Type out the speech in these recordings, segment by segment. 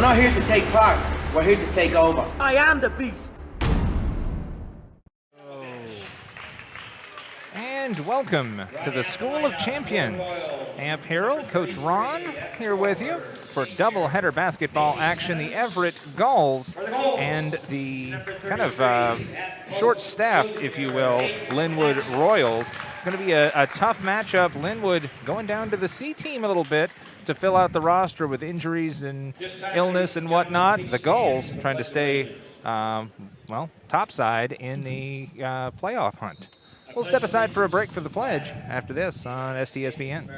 not here to take part. We're here to take over. I am the beast. And welcome to the School of Champions. Amp Harrell, Coach Ron here with you for doubleheader basketball action. The Everett Gulls and the kind of short-staffed, if you will, Lynnwood Royals. It's going to be a tough matchup. Lynnwood going down to the C team a little bit to fill out the roster with injuries and illness and whatnot. The Gulls trying to stay, topside in the playoff hunt. We'll step aside for a break for the pledge after this on STSPN.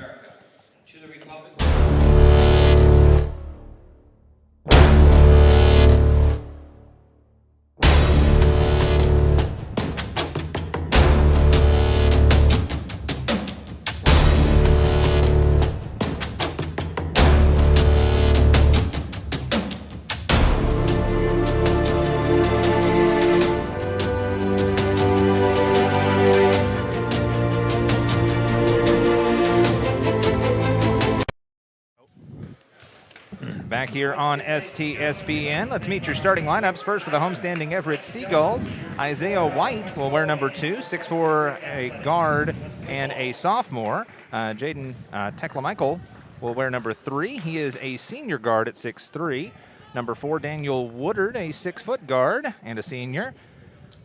Back here on STSPN. Let's meet your starting lineups. First for the homestanding Everett Seagulls, Isaiah White will wear number 2, 6'4", a guard and a sophomore. Jaden Teklamichael will wear number 3. He is a senior guard at 6'3". Number 4, Daniel Woodard, a 6-foot guard and a senior.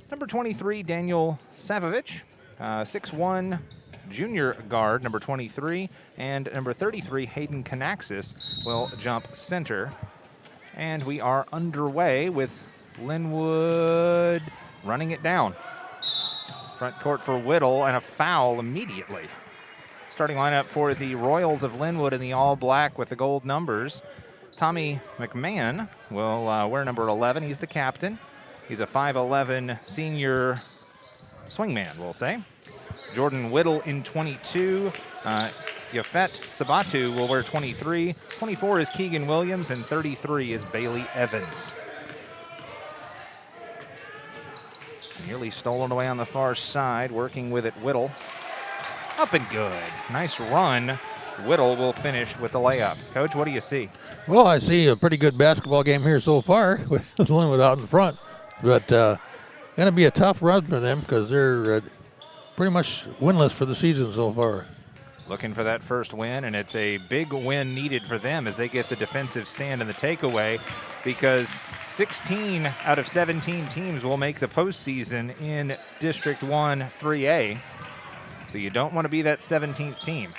Number 23, Daniel Savovich, 6'1", junior guard, number 23, and number 33, Hayden Canaxis, will jump center. And we are underway with Lynnwood running it down. Front court for Whittle, and a foul immediately. Starting lineup for the Royals of Lynnwood in the all-black with the gold numbers. Tommy McMahon will wear number 11. He's the captain. He's a 5'11" senior swingman, we'll say. Jordan Whittle in 22. Yafet Sabatu will wear 23. 24 is Keegan Williams, and 33 is Bailey Evans. Nearly stolen away on the far side, working with it Whittle. Up and good. Nice run. Whittle will finish with the layup. Coach, what do you see? Well, I see a pretty good basketball game here so far with Lynnwood out in front. But going to be a tough run for them because they're pretty much winless for the season so far. Looking for that first win, and it's a big win needed for them as they get the defensive stand and the takeaway, because 16 out of 17 teams will make the postseason in District 1 3A. So you don't want to be that 17th team.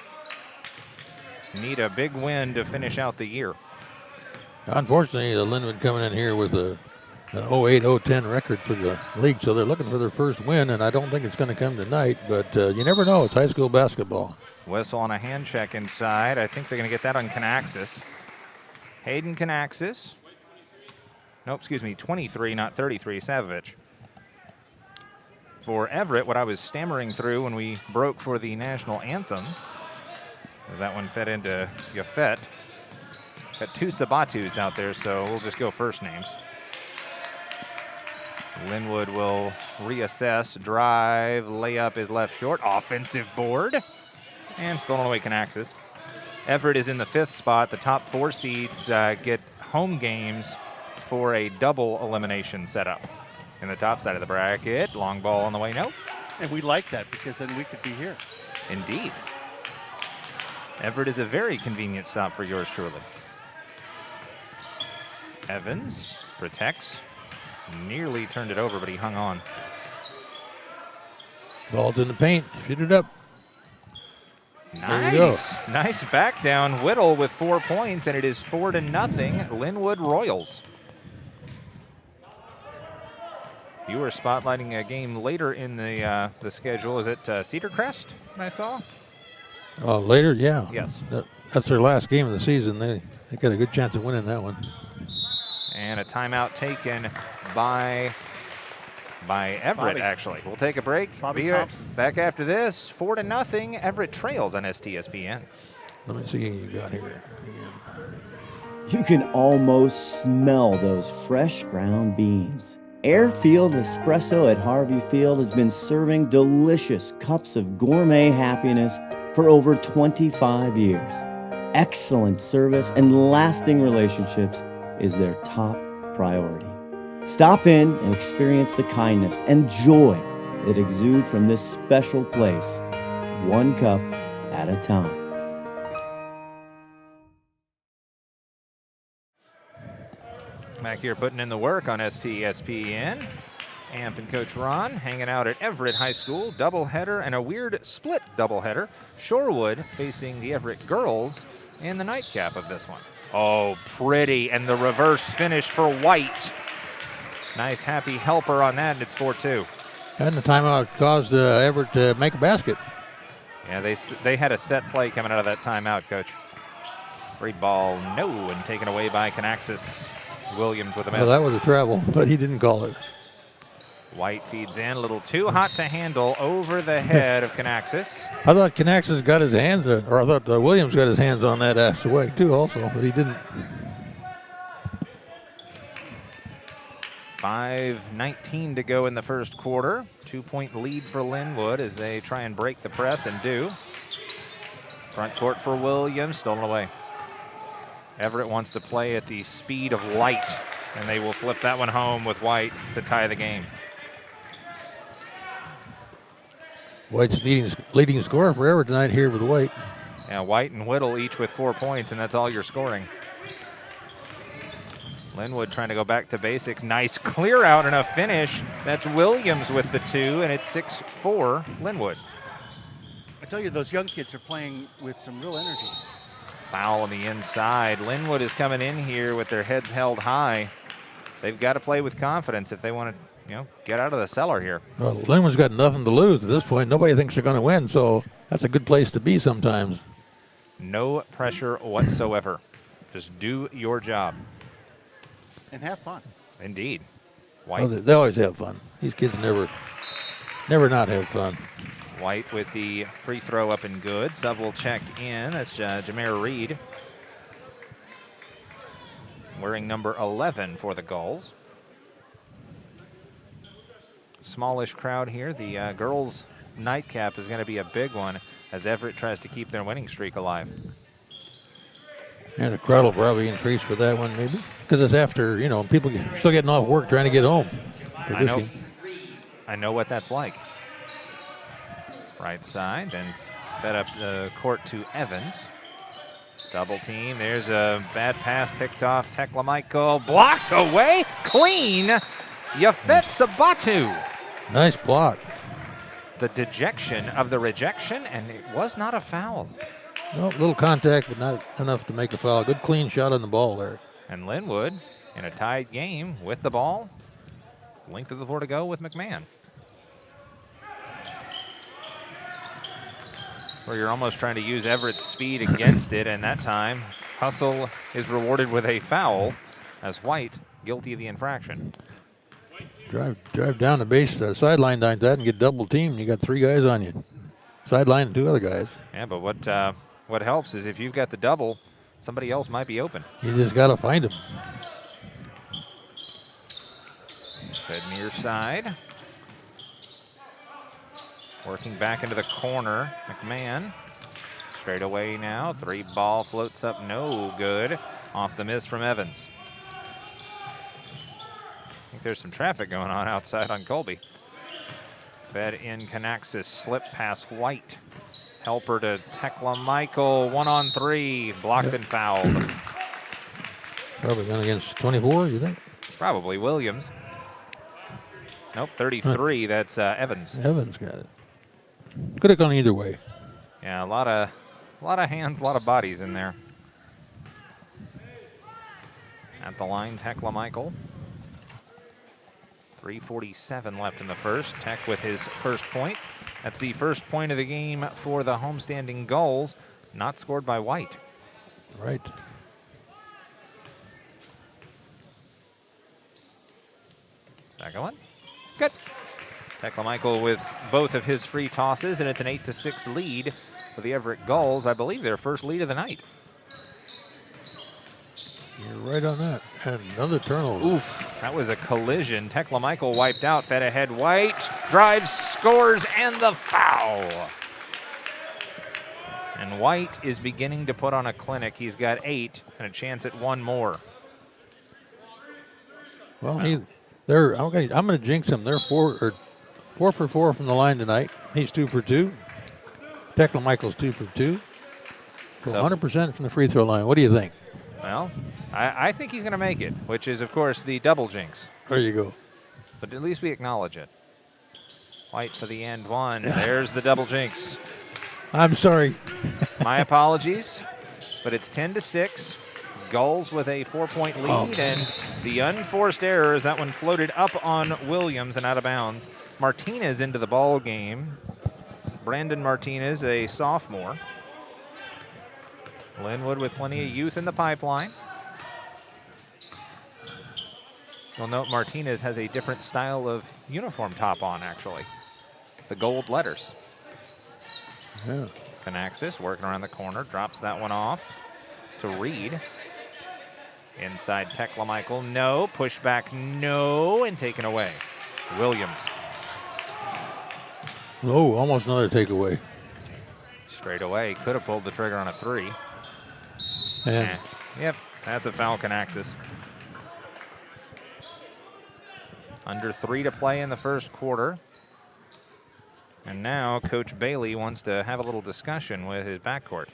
You need a big win to finish out the year. Unfortunately, the Lynnwood coming in here with an 08-010 record for the league, so they're looking for their first win, and I don't think it's going to come tonight, but you never know. It's high school basketball. Whistle on a hand check inside. I think they're going to get that on Canaxis. Hayden Canaxis. Nope, excuse me, 23, not 33, Savovich. For Everett, what I was stammering through when we broke for the national anthem, as that one fed into Yafet. Got 2 Sabatus out there, so we'll just go first names. Lynnwood will reassess, drive, layup is left short, offensive board, and stolen away Canaxis. Everett is in the 5th spot. The top 4 seeds get home games for a double elimination setup. In the top side of the bracket, long ball on the way, no. And we like that because then we could be here. Indeed. Everett is a very convenient stop for yours truly. Evans protects. Nearly turned it over, but he hung on. Ball's in the paint. Shoot it up. Nice. Nice back down. Whittle with 4 points, and it is 4-0, Lynnwood Royals. You were spotlighting a game later in the schedule. Is it Cedar Crest I saw? Later, yeah. Yes. That's their last game of the season. They got a good chance of winning that one. And a timeout taken by Everett, Bobby. actually. We'll take a break. Bobby Be Thompson. back after this. 4-0, Everett trails on STSPN. Let me see what you got here. You can almost smell those fresh ground beans. Airfield Espresso at Harvey Field has been serving delicious cups of gourmet happiness for over 25 years. Excellent service and lasting relationships is their top priority. Stop in and experience the kindness and joy that exude from this special place, one cup at a time. Back here putting in the work on STSPN. Amp and Coach Ron hanging out at Everett High School. Doubleheader and a weird split doubleheader. Shorewood facing the Everett girls in the nightcap of this one. Oh, pretty. And the reverse finish for White. Nice happy helper on that, and it's 4-2. And the timeout caused Everett to make a basket. Yeah, they had a set play coming out of that timeout, Coach. Free ball, no, and taken away by Canaxis. Williams with a miss. Well, that was a travel, but he didn't call it. White feeds in, a little too hot to handle over the head of Canaxis. I thought Canaxis got his hands, or I thought Williams got his hands on that ass away too also, but he didn't. 5:19 to go in the first quarter. 2-point lead for Lynnwood as they try and break the press and do. Front court for Williams, stolen away. Everett wants to play at the speed of light, and they will flip that one home with White to tie the game. White's leading scorer for Everett tonight here with White. Yeah, White and Whittle each with 4 points, and that's all you're scoring. Lynnwood trying to go back to basics. Nice clear out and a finish. That's Williams with the 2, and it's 6-4 Lynnwood. I tell you, those young kids are playing with some real energy. Foul on the inside. Lynnwood is coming in here with their heads held high. They've got to play with confidence if they want to, get out of the cellar here. Well, Lynnwood's got nothing to lose at this point. Nobody thinks they're going to win, so that's a good place to be sometimes. No pressure whatsoever. Just do your job. And have fun. Indeed. White. Well, they always have fun. These kids never not have fun. White with the free throw up and good. Sub will check in. That's Jameer Reed. Wearing number 11 for the Gulls. Smallish crowd here. The girls' nightcap is going to be a big one as Everett tries to keep their winning streak alive. And the crowd will probably increase for that one, maybe, because it's after, people still getting off work trying to get home. I know what that's like. Right side, then fed up the court to Evans. Double team. There's a bad pass picked off. Tekla Michael blocked away. Clean. Yafet Sabatu. Nice block. The dejection of the rejection, and it was not a foul. No, little contact, but not enough to make a foul. Good clean shot on the ball there. And Lynnwood in a tied game with the ball. Length of the floor to go with McMahon. Where you're almost trying to use Everett's speed against it, and that time Hustle is rewarded with a foul as White guilty of the infraction. Drive down the base, sideline like that, and get double teamed. You got 3 guys on you. Sideline and 2 other guys. Yeah, but what helps is if you've got the double, somebody else might be open. You just got to find him. Good near side. Working back into the corner, McMahon. Straight away now, 3 ball floats up, no good. Off the miss from Evans. I think there's some traffic going on outside on Colby. Fed in Canaxis, slip past White. Helper to Tekla Michael, 1-on-3, blocked and fouled. Probably going against 24, you think? Probably Williams. Nope, 33, that's Evans. Evans got it. Could have gone either way. Yeah, a lot of hands, a lot of bodies in there. At the line, Tekla Michael. 3:47 left in the first. Tech with his first point. That's the first point of the game for the homestanding Gulls, not scored by White. Right. Second one. Good. Tekla Michael with both of his free tosses, and it's an 8-6 lead for the Everett Gulls. I believe their first lead of the night. You're right on that. And another turnover. Oof, that was a collision. Tekla Michael wiped out, fed ahead. White drives, scores, and the foul. And White is beginning to put on a clinic. He's got 8 and a chance at 1 more. Well, they're okay. I'm going to jinx them. They're 4 for 4 from the line tonight. He's 2 for 2. Tekla Michael's 2 for 2. So 100% from the free throw line. What do you think? Well, I think he's going to make it, which is, of course, the double jinx. There you go. But at least we acknowledge it. White for the end one. There's the double jinx. I'm sorry. My apologies, but it's 10-6. Gulls with a 4-point lead, and the unforced error is that one floated up on Williams and out of bounds. Martinez into the ball game. Brandon Martinez, a sophomore. Lynnwood with plenty of youth in the pipeline. You'll note Martinez has a different style of uniform top on, actually. The gold letters. Yeah. Canaxis working around the corner, drops that one off to Reed. Inside Tekla Michael, no. Pushback, no. And taken away. Williams. Oh, almost another takeaway. Straight away, could have pulled the trigger on a 3. And Yep, that's a foul, Canaxis. Under 3 to play in the first quarter. And now Coach Bailey wants to have a little discussion with his backcourt.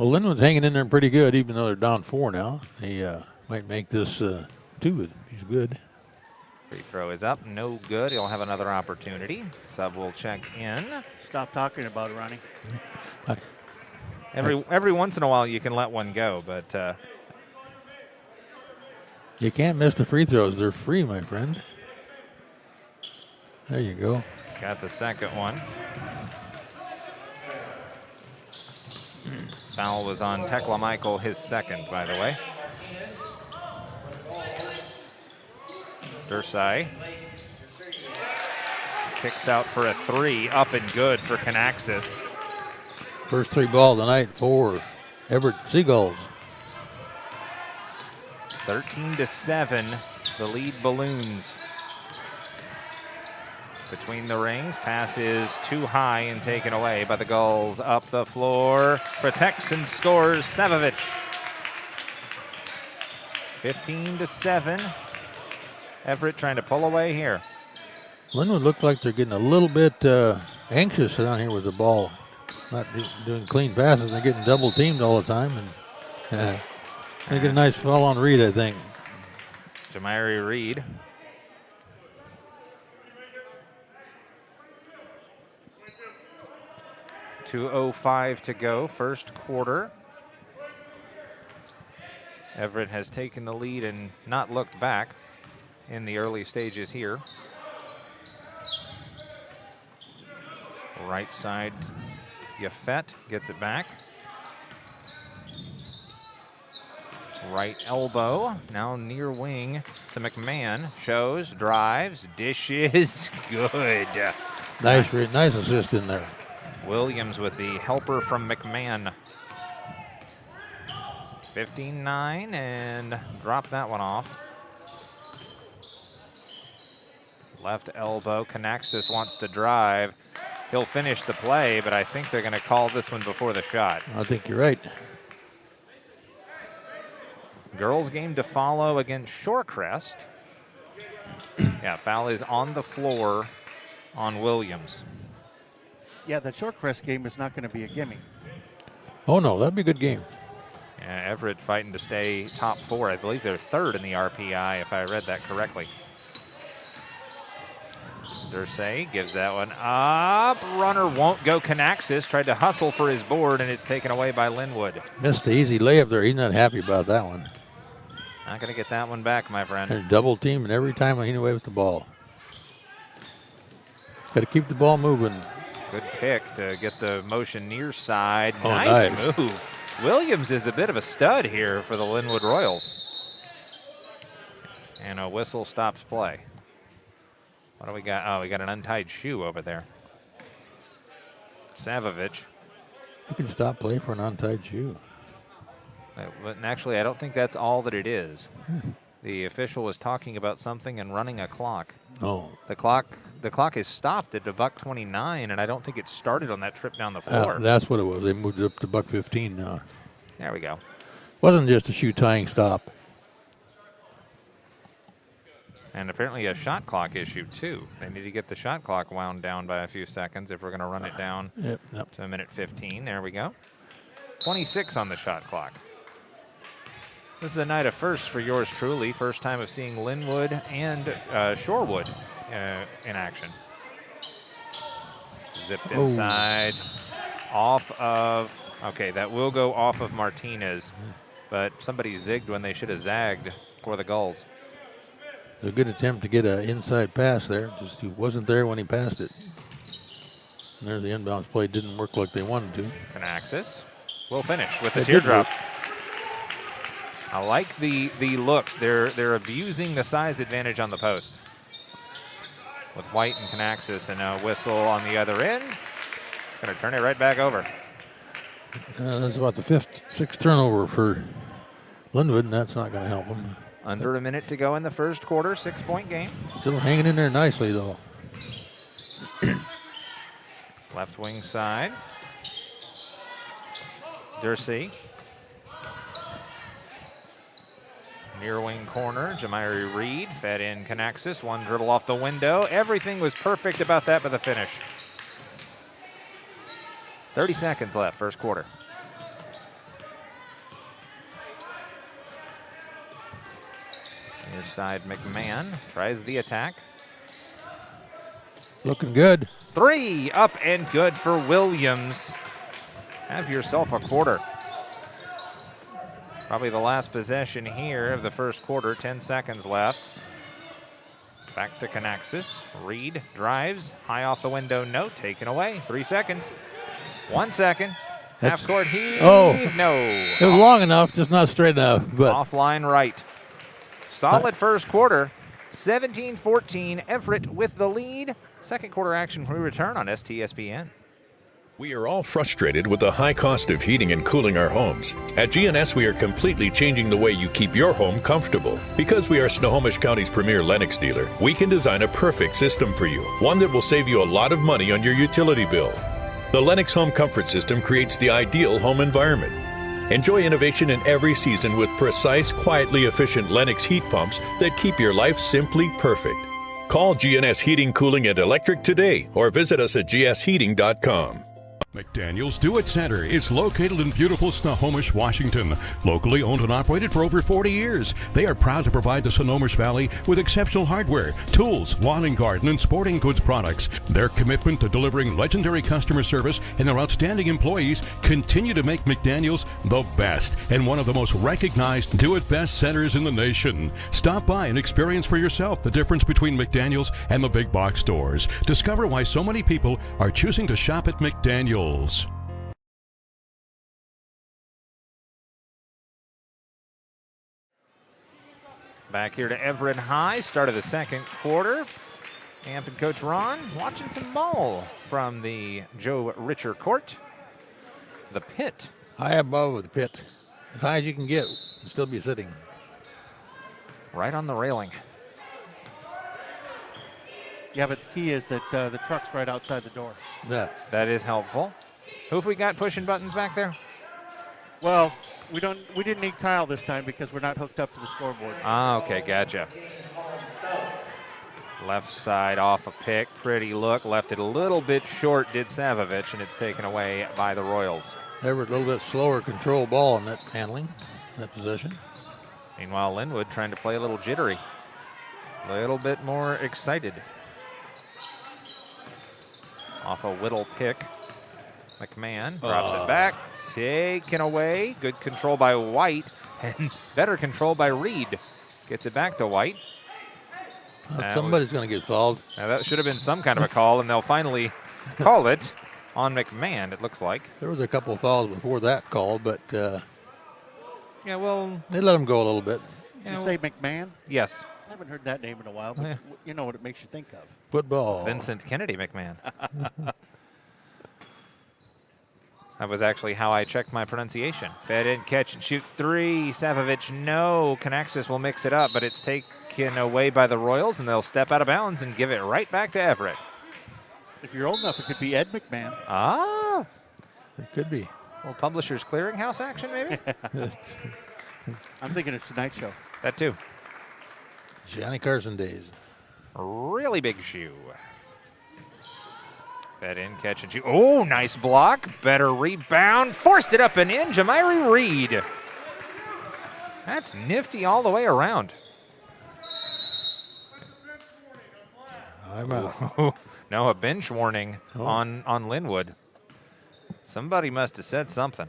well, Lynnwood's hanging in there pretty good, even though they're down 4 now. He might make this 2. He's good. Free throw is up, no good. He'll have another opportunity. Sub will check in. Stop talking about it, Ronnie. Every once in a while you can let one go, but You can't miss the free throws. They're free, my friend. There you go. got the second one. Foul was on Tekla Michael, his second, by the way. Dursai kicks out for a 3, up and good for Canaxis. First 3 ball tonight for Everett Seagulls. 13-7, the lead balloons. Between the rings, pass is too high and taken away by the Gulls. Up the floor, protects and scores Sevovic. 15-7. Everett trying to pull away here. Lynnwood looked like they're getting a little bit anxious down here with the ball. Not doing clean passes. They're getting double teamed all the time. And they get a nice foul on Reed, I think. Jamari Reed. .205 to go, first quarter. Everett has taken the lead and not looked back in the early stages here. Right side, Yafet gets it back. Right elbow, now near wing to McMahon. Shows, drives, dishes, good. Nice assist in there. Williams with the helper from McMahon. 15-9 and drop that one off. Left elbow, Canaxis wants to drive. He'll finish the play, but I think they're going to call this one before the shot. I think you're right. Girls game to follow against Shorecrest. Yeah, foul is on the floor on Williams. Yeah, the Shorecrest game is not going to be a gimme. Oh, no, that'd be a good game. Yeah, Everett fighting to stay top 4. I believe they're 3rd in the RPI, if I read that correctly. Dursay gives that one up. Runner won't go. Canaxis tried to hustle for his board, and it's taken away by Lynnwood. Missed the easy layup there. He's not happy about that one. Not going to get that one back, my friend. There's double team, and every time I hit away with the ball. Got to keep the ball moving. Good pick to get the motion near side. Oh, nice move. Williams is a bit of a stud here for the Lynnwood Royals. And a whistle stops play. What do we got? Oh, we got an untied shoe over there. Savovic. You can stop play for an untied shoe. But actually, I don't think that's all that it is. The official was talking about something and running a clock. Oh. The clock is stopped at $1:29, and I don't think it started on that trip down the floor. That's what it was. They moved it up to $1:15 now. There we go. Wasn't just a shoe tying stop. And apparently a shot clock issue, too. They need to get the shot clock wound down by a few seconds if we're going to run it down Yep. to a minute 15. There we go. 26 on the shot clock. This is a night of firsts for yours truly. First time of seeing Lynnwood and Shorewood in action. Zipped inside. Off of, okay, that will go off of Martinez. But somebody zigged when they should have zagged for the Gulls. A good attempt to get an inside pass there. Just he wasn't there when he passed it. And there's the inbounds play. Didn't work like they wanted to. Canaxis will finish with the It did teardrop. work. I like the looks. They're abusing the size advantage on the post. With White and Canaxis and a whistle on the other end. Going to turn it right back over. That's about the sixth turnover for Lynnwood, and that's not going to help them. Under a minute to go in the first quarter, 6-point game. Still hanging in there nicely, though. Left wing side. Dursey. Near wing corner, Jamiri Reed fed in Canaxis. One dribble off the window. Everything was perfect about that but the finish. 30 seconds left, first quarter. Near side, McMahon tries the attack. Looking good. 3 up and good for Williams. Have yourself a quarter. Probably the last possession here of the first quarter, 10 seconds left. Back to Canaxis. Reed drives, high off the window, no, taken away. 3 seconds. 1 second. Half court heave, Oh. no. It was long enough, just not straight enough. But Offline right. Solid first quarter. 17-14, Everett with the lead. Second quarter action when we return on STSPN. We are all frustrated with the high cost of heating and cooling our homes. At GNS, we are completely changing the way you keep your home comfortable. Because we are Snohomish County's premier Lennox dealer, we can design a perfect system for you, one that will save you a lot of money on your utility bill. The Lennox Home Comfort System creates the ideal home environment. Enjoy innovation in every season with precise, quietly efficient Lennox heat pumps that keep your life simply perfect. Call GNS Heating, Cooling, and Electric today or visit us at gsheating.com. McDaniel's Do-It Center is located in beautiful Snohomish, Washington. Locally owned and operated for over 40 years, they are proud to provide the Snohomish Valley with exceptional hardware, tools, lawn and garden, and sporting goods products. Their commitment to delivering legendary customer service and their outstanding employees continue to make McDaniel's the best and one of the most recognized do-it-best centers in the nation. Stop by and experience for yourself the difference between McDaniel's and the big box stores. Discover why so many people are choosing to shop at McDaniel's. Back here to Everett High, start of the second quarter. Amp and Coach Ron watching some ball from the Joe Richer court. The pit. high above the pit. As high as you can get and still be sitting. Right on the railing. Yeah, but the key is that the truck's right outside the door. Yeah. That is helpful. Who have we got pushing buttons back there? Well, we didn't need Kyle this time because we're not hooked up to the scoreboard. Ah, okay, gotcha. Left side off a pick, pretty look. Left it a little bit short, did Savovich, and it's taken away by the Royals. Everett a little bit slower control ball in that handling, that possession. Meanwhile, Lynnwood trying to play a little jittery. A little bit more excited. Off a Whittle pick. McMahon drops it back, taken away. Good control by White, and better control by Reed. Gets it back to White. Somebody's going to get fouled. Now that should have been some kind of a call, and they'll finally call it on McMahon, it looks like. There was a couple of fouls before that call, but Yeah, well, they let him go a little bit. Did you say McMahon? yes. I haven't heard that name in a while, but you know what it makes you think of. Football. Vincent Kennedy McMahon. That was actually how I checked my pronunciation. Fed in, catch and shoot three. Savovich, no. Canaxis will mix it up, but it's taken away by the Royals, and they'll step out of bounds and give it right back to Everett. If you're old enough, it could be Ed McMahon. Ah, It could be. well, Publishers Clearinghouse action, maybe? I'm thinking it's Tonight Show. That too. Johnny Carson days. Really big shoe. Fed in, catch and shoot. Oh, nice block. Better rebound. Forced it up and in. Jamiri Reed. That's nifty all the way around. I'm out. No, a bench warning Oh. on Lynnwood. Somebody must have said something,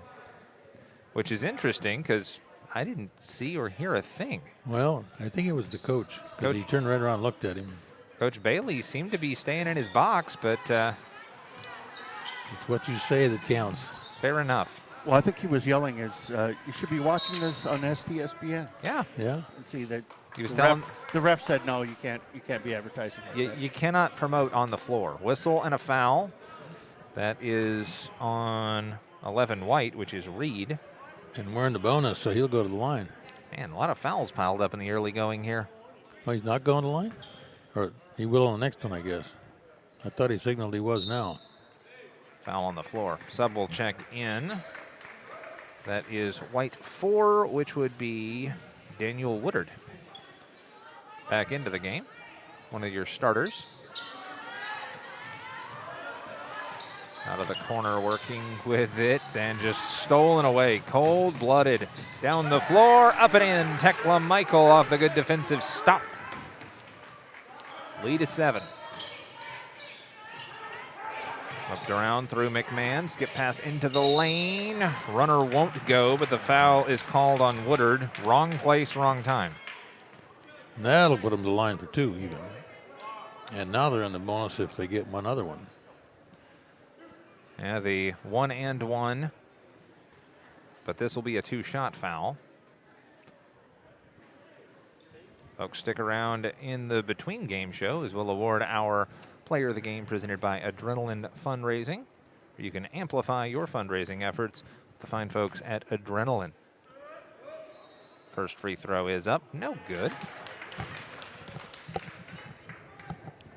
which is interesting because I didn't see or hear a thing. Well, I think it was the coach. Because he Coach- turned right around and looked at him. Coach Bailey seemed to be staying in his box, but It's what you say that counts. fair enough. Well, I think he was yelling as you should be watching this on STSPN Yeah, Yeah. and see that he was the telling the ref said no, you can't be advertising. Like that. you cannot promote on the floor. Whistle and a foul. That is on 11 White, which is Reed. And we're in the bonus, so he'll go to the line. Man, a lot of fouls piled up in the early going here. Oh, he's not going to the line? Or he will on the next one, I guess. I thought he signaled he was now. Foul on the floor. Sub will check in. That is White 4, which would be Daniel Woodard. Back into the game. One of your starters. Out of the corner, working with it, and just stolen away. Cold-blooded. Down the floor, up and in. Tekla Michael off the good defensive stop. Lead is 7. Whipped around through McMahon. Skip pass into the lane. Runner won't go, but the foul is called on Woodard. Wrong place, wrong time. And that'll put them to the line for 2 even. And now they're in the bonus if they get one other one. Yeah, the 1-and-1. But this will be a 2-shot foul. Folks, stick around in the between game show as we'll award our Player of the Game presented by Adrenaline Fundraising. You can amplify your fundraising efforts with the fine folks at Adrenaline. First free throw is up. No good.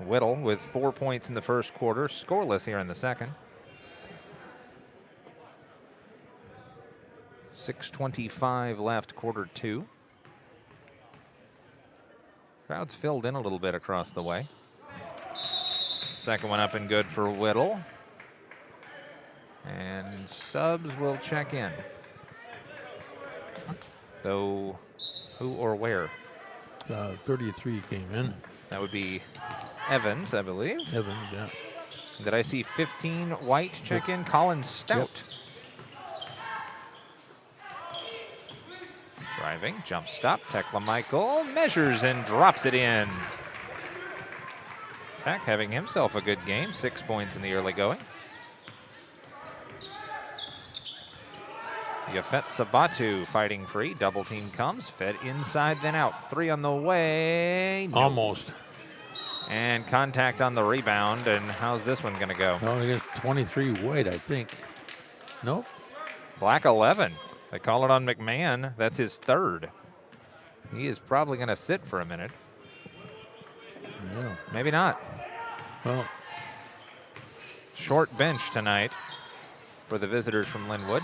Whittle with 4 points in the first quarter. Scoreless here in the second. 6:25 left, quarter 2. Crowd's filled in a little bit across the way. Second one up and good for Whittle. And subs will check in. Though, who or where? 33 came in. That would be Evans, I believe. Evans, yeah. Did I see 15 White check in? Colin Stout. Driving, jump stop. Tekla Michael measures and drops it in. Tech having himself a good game. 6 points in the early going. Yafet Sabatu fighting free. Double team comes. Fed inside, then out. 3 on the way. No. Almost. And contact on the rebound. And how's this one going to go? No, against 23 White, I think. Nope. Black 11. They call it on McMahon. That's his 3rd. He is probably going to sit for a minute. Yeah. Maybe not. Well, Short bench tonight for the visitors from Lynnwood.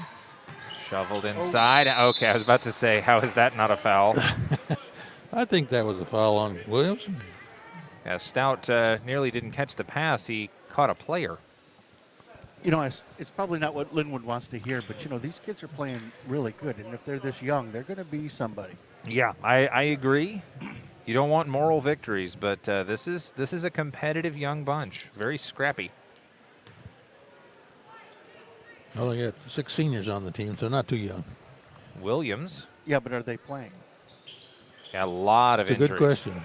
Shoveled inside. Okay, I was about to say, how is that not a foul? I think that was a foul on Williamson. Yeah, Stout nearly didn't catch the pass. He caught a player. You know, it's probably not what Lynnwood wants to hear, but, you know, these kids are playing really good. And if they're this young, they're going to be somebody. Yeah, I agree. You don't want moral victories, but this is a competitive young bunch. Very scrappy. Well, they got 6 seniors on the team, so not too young. Williams. Yeah, but are they playing? Got a lot of It's a injuries. good question.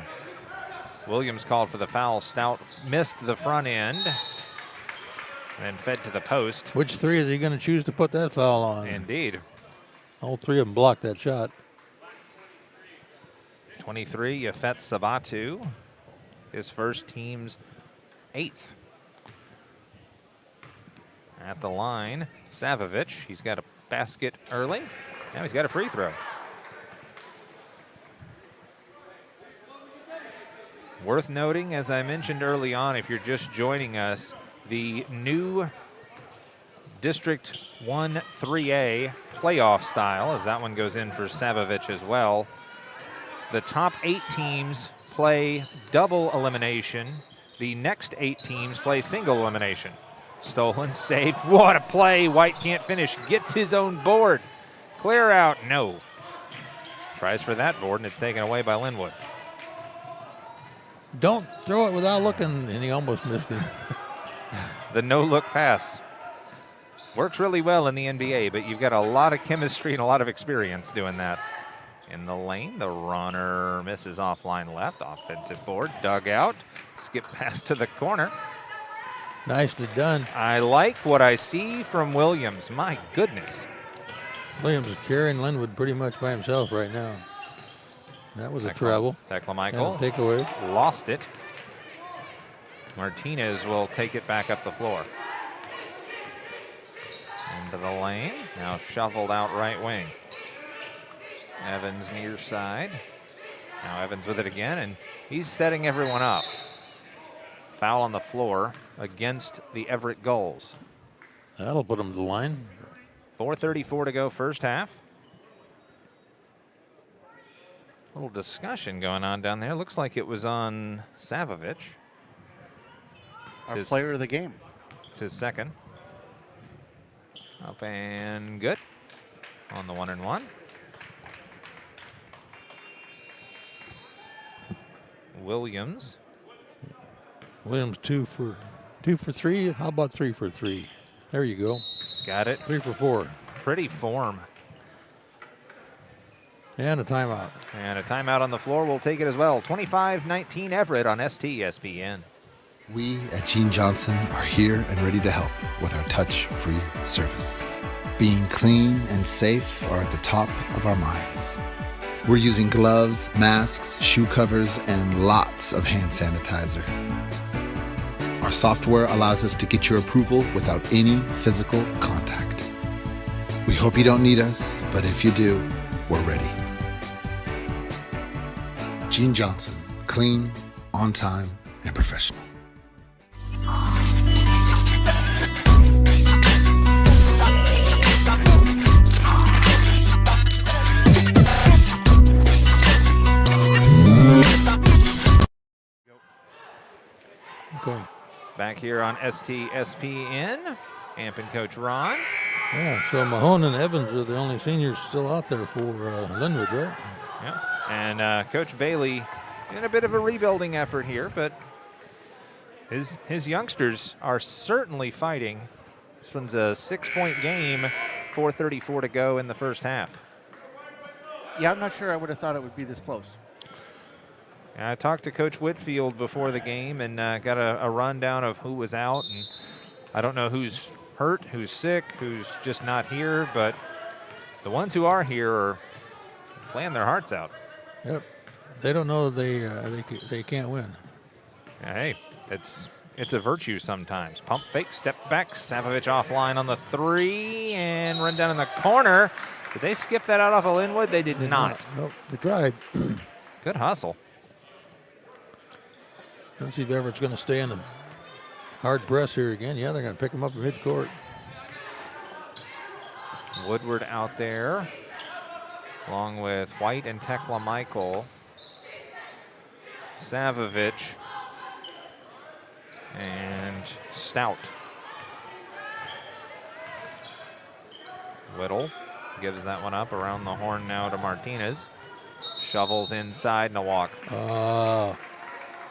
Williams called for the foul. Stout missed the front end. And then fed to the post. Which 3 is he going to choose to put that foul on? Indeed. All 3 of them blocked that shot. 23, Yafet Sabatu. His first team's 8th. At the line, Savovich. He's got a basket early. Now he's got a free throw. Worth noting, as I mentioned early on, if you're just joining us, the new District 1 3A playoff style, as that one goes in for Savovich as well. The top 8 teams play double elimination. The next 8 teams play single elimination. Stolen, saved. What a play. White can't finish. Gets his own board. Clear out. No. Tries for that board, and it's taken away by Lynnwood. Don't throw it without looking, and he almost missed it. The no-look pass works really well in the NBA, but you've got a lot of chemistry and a lot of experience doing that. In the lane, the runner misses offline left. Offensive board, dug out. Skip pass to the corner. Nicely done. I like what I see from Williams. My goodness. Williams is carrying Lynnwood pretty much by himself right now. That was a travel. Tekla Michael Take away. lost it. Martinez will take it back up the floor. Into the lane. Now shoveled out right wing. Evans near side. Now Evans with it again, and he's setting everyone up. Foul on the floor against the Everett Gulls. That'll put him to the line. 4:34 to go first half. A little discussion going on down there. Looks like it was on Savovich. Our player of the game. It's his second. Up and good on the 1-and-1. Williams. Williams 2 for 3. How about 3 for 3? There you go. Got it. 3 for 4. Pretty form. And a timeout. And a timeout on the floor. We'll take it as well. 25-19 Everett on STSPN. We at Gene Johnson are here and ready to help with our touch-free service. Being clean and safe are at the top of our minds. We're using gloves, masks, shoe covers, and lots of hand sanitizer. Our software allows us to get your approval without any physical contact. We hope you don't need us, but if you do, we're ready. Gene Johnson, clean, on time, and professional. Okay. Back here on STSPN, Amp and Coach Ron. Yeah, so Mahone and Evans are the only seniors still out there for Lynnwood, right? Yeah, and Coach Bailey in a bit of a rebuilding effort here, but his youngsters are certainly fighting. This one's a 6-point game, 4:34 to go in the first half. Yeah, I'm not sure I would have thought it would be this close. I talked to Coach Whitfield before the game and got a rundown of who was out, and I don't know who's hurt, who's sick, who's just not here, but the ones who are here are playing their hearts out. Yep. They don't know they can't win. Yeah, hey, it's a virtue sometimes. Pump fake, step back, Savovich offline on the 3 and run down in the corner. Did they skip that out off of Lynnwood? They did not. Nope, they tried. Good hustle. Let's see if Everett's going to stay in the hard press here again. Yeah, they're going to pick him up in midcourt. Woodward out there, along with White and Tekla Michael. Savovich and Stout. Whittle gives that one up around the horn now to Martinez. Shovels inside and a walk.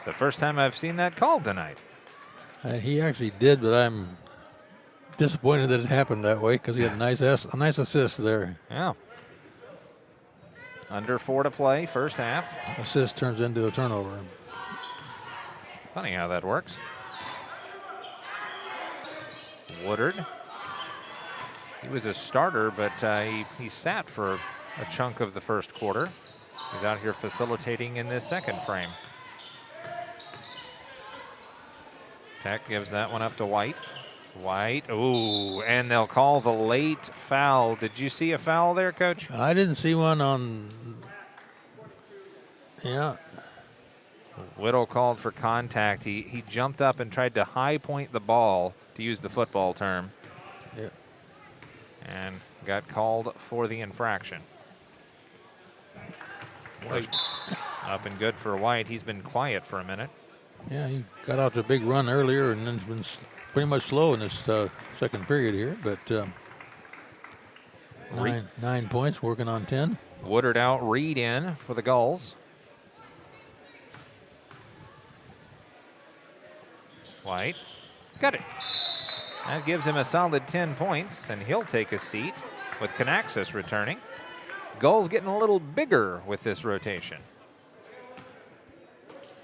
The first time I've seen that called tonight. He actually did, but I'm disappointed that it happened that way because he had a nice assist there. Yeah. Under 4 to play, first half. Assist turns into a turnover. Funny how that works. Woodard. He was a starter, but he sat for a chunk of the first quarter. He's out here facilitating in this second frame. Tech gives that one up to White. White, ooh, and they'll call the late foul. Did you see a foul there, Coach? I didn't see one on, yeah. Whittle called for contact. He jumped up and tried to high point the ball, to use the football term. Yeah. and got called for the infraction. White. Up and good for White. He's been quiet for a minute. Yeah, he got out to a big run earlier and then been pretty much slow in this second period here, but 9 points, working on 10. Woodard out, Reed in for the Gulls. White, got it. That gives him a solid 10 points, and he'll take a seat with Canaxis returning. Gulls getting a little bigger with this rotation.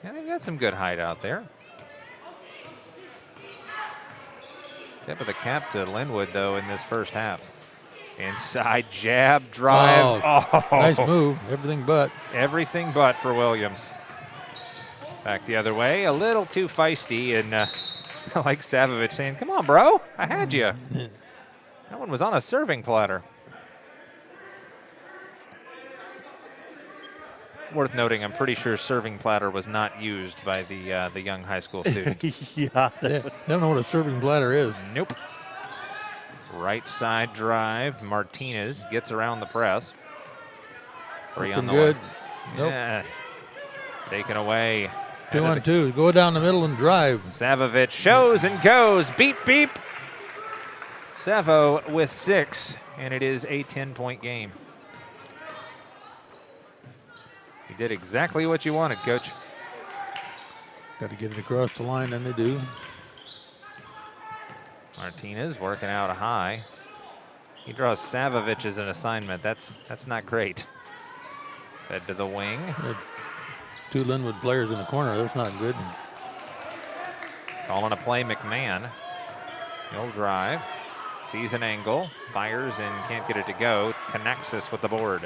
Yeah, they've got some good height out there. Tip of the cap to Lynnwood, though, in this first half. Inside jab, drive. Oh, nice move. Everything but. Everything but for Williams. Back the other way, a little too feisty, and like Savovich saying, come on, bro, I had you. That one was on a serving platter. Worth noting, I'm pretty sure serving platter was not used by the young high school student. Yeah. They don't know what a serving platter is. Nope. Right side drive. Martinez gets around the press. 3 on the good. way. Nope. Yeah. Taken away. 2 on 2. Go down the middle and drive. Savovich shows and goes. Beep, beep. Savo with 6, and it is a 10-point game. You did exactly what you wanted, Coach. Got to get it across the line, and they do. Martinez working out high. He draws Savovich as an assignment. That's not great. Fed to the wing. 2 Lynnwood players in the corner. That's not good. Calling a play, McMahon. He'll drive. Sees an angle. Fires and can't get it to go. Canaxis with the board.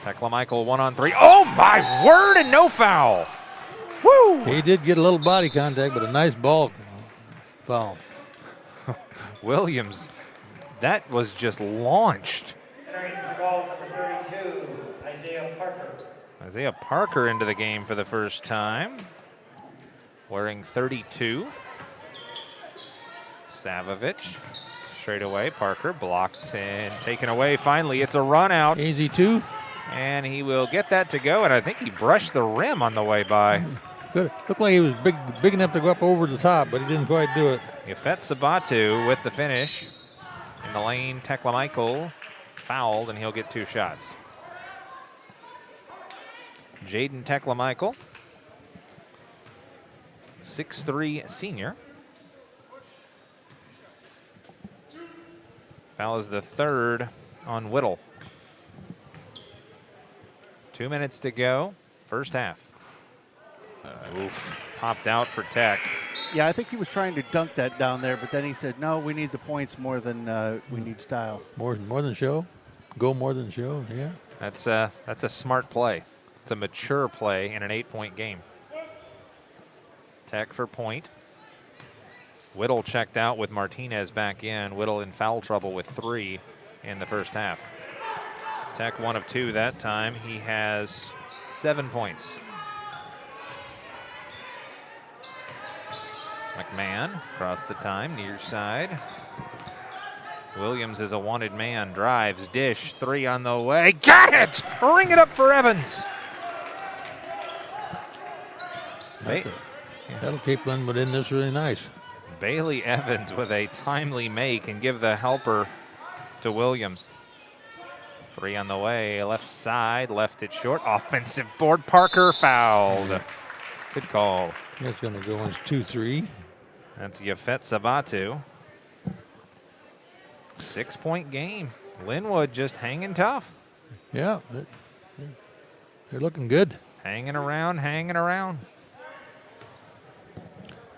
Tekla Michael 1 on 3. Oh my word, and no foul. Woo! He did get a little body contact, but a nice ball foul. Williams, that was just launched. Ball number 32, Isaiah Parker. Isaiah Parker into the game for the first time, wearing 32. Savovich, straight away. Parker blocked and taken away. Finally, it's a run out. Easy 2. And he will get that to go, and I think he brushed the rim on the way by. Good. Looked like he was big enough to go up over the top, but he didn't quite do it. Yafet Sabatu with the finish. In the lane, Tekla Michael fouled, and he'll get 2 shots. Jaden Tekla Michael, 6'3" senior. Foul is the 3rd on Whittle. 2 minutes to go, first half. Oof, popped out for Tech. Yeah, I think he was trying to dunk that down there, but then he said, no, we need the points more than we need style. More than show. Go more than show, yeah. That's a smart play. It's a mature play in an 8-point game. Tech for point. Whittle checked out with Martinez back in. Whittle in foul trouble with 3 in the first half. Tech 1 of 2 that time. He has 7 points. McMahon across the time, near side. Williams is a wanted man, drives, dish, 3 on the way. Got it! Ring it up for Evans. That'll keep Lynnwood in this really nice. Bailey Evans with a timely make and give the helper to Williams. 3 on the way, left side, left it short. Offensive board, Parker fouled. Good call. That's going to go in 2-3. That's Yafet Sabatu. 6-point game. Lynnwood just hanging tough. Yeah, they're looking good. Hanging around, hanging around.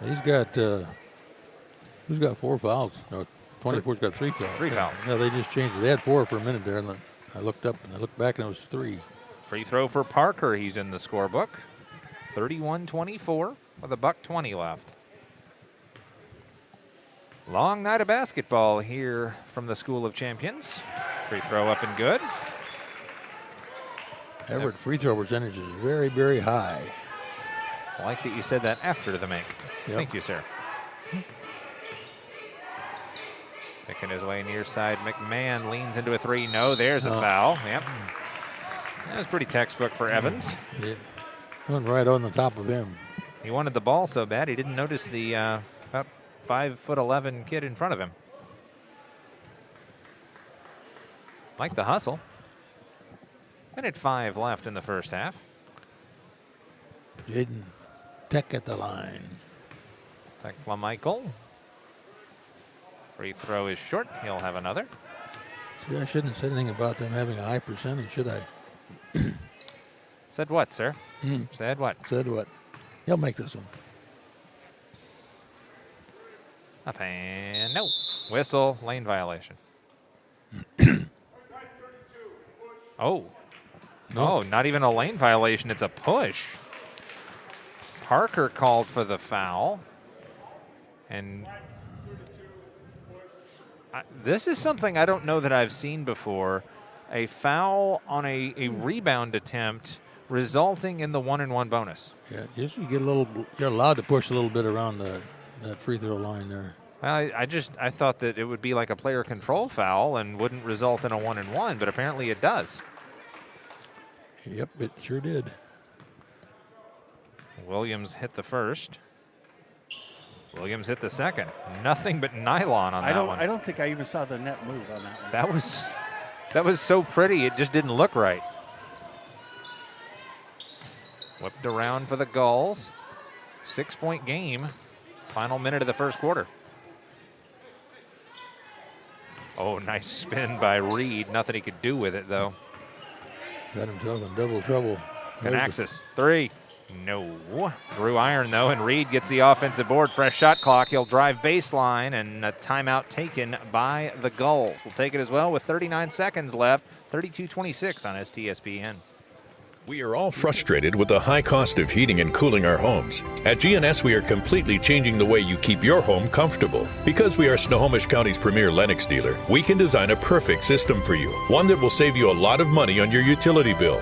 He's got, who's got 4 fouls? No, 24's got 3 fouls. 3 fouls. Yeah, they just changed it. They had 4 for a minute there, and I looked up and I looked back and it was 3. Free throw for Parker. He's in the scorebook. 31-24 with a $1:20 left. Long night of basketball here from the School of Champions. Free throw up and good. Everett free throw percentage is very, very high. I like that you said that after the make. Yep. Thank you, sir. Picking his way near side. McMahon leans into a three. No, there's a foul. Yep. That was pretty textbook for Evans. It went right on the top of him. He wanted the ball so bad he didn't notice the about 5'11" kid in front of him. Like the hustle. Minute 5 left in the first half. Jaden Tech at the line. Tekla Michael. Free throw is short. He'll have another. See, I shouldn't have said anything about them having a high percentage, should I? Said what, sir? Said what? Said what? He'll make this one. Up and no. Whistle, lane violation. Oh. No, not even a lane violation. It's a push. Parker called for the foul. And this is something I don't know that I've seen before. A foul on a rebound attempt resulting in the 1-and-1 bonus. Yeah, usually you get a little. You're allowed to push a little bit around that free throw line there. Well, I thought that it would be like a player control foul and wouldn't result in a 1-and-1, but apparently it does. Yep, it sure did. Williams hit the first. Williams hit the second. Nothing but nylon on that one. I don't think I even saw the net move on that one. That was so pretty, it just didn't look right. Whipped around for the Gulls. 6-point game. Final minute of the first quarter. Oh, nice spin by Reed. Nothing he could do with it, though. Got himself in double trouble. Canaxis, three. No. Drew iron, though, and Reed gets the offensive board. Fresh shot clock. He'll drive baseline, and a timeout taken by the Gulls. We'll take it as well with 39 seconds left. 32-26 on STSPN. We are all frustrated with the high cost of heating and cooling our homes. At GNS, we are completely changing the way you keep your home comfortable. Because we are Snohomish County's premier Lennox dealer, we can design a perfect system for you, one that will save you a lot of money on your utility bill.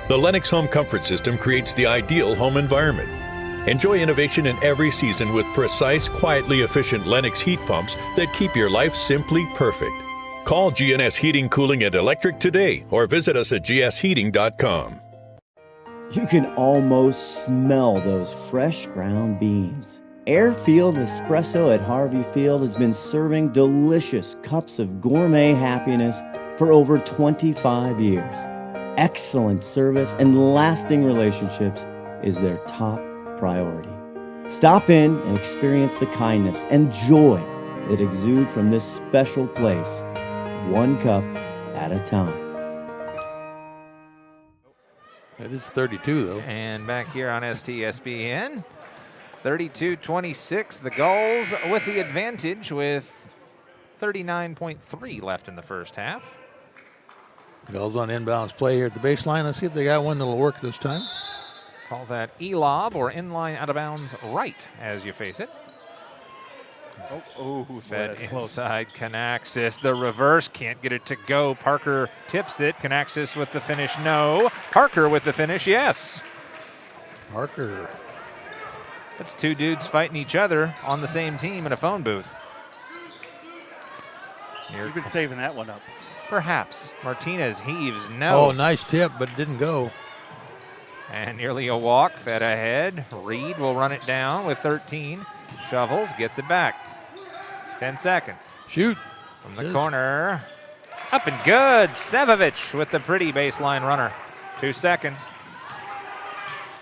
The Lennox Home Comfort System creates the ideal home environment. Enjoy innovation in every season with precise, quietly efficient Lennox heat pumps that keep your life simply perfect. Call GNS Heating, Cooling, and Electric today or visit us at gsheating.com. You can almost smell those fresh ground beans. Airfield Espresso at Harvey Field has been serving delicious cups of gourmet happiness for over 25 years. Excellent service and lasting relationships is their top priority. Stop in and experience the kindness and joy that exude from this special place, one cup at a time. It is 32, though. And back here on STSPN, 32-26. The Gulls with the advantage with 39.3 left in the first half. Gulls on inbounds play here at the baseline. Let's see if they got one that'll work this time. Call that E-lob or inline out of bounds right as you face it. Fed inside Canaxis. The reverse, can't get it to go. Parker tips it. Canaxis with the finish, no. Parker with the finish, yes. Parker. That's two dudes fighting each other on the same team in a phone booth. You've been saving that one up. Perhaps. Martinez heaves, no. Oh, nice tip, but it didn't go. And nearly a walk, fed ahead. Reed will run it down with 13. Shovels, gets it back. 10 seconds. Shoot. From the corner. Up and good. Sevovich with the pretty baseline runner. 2 seconds.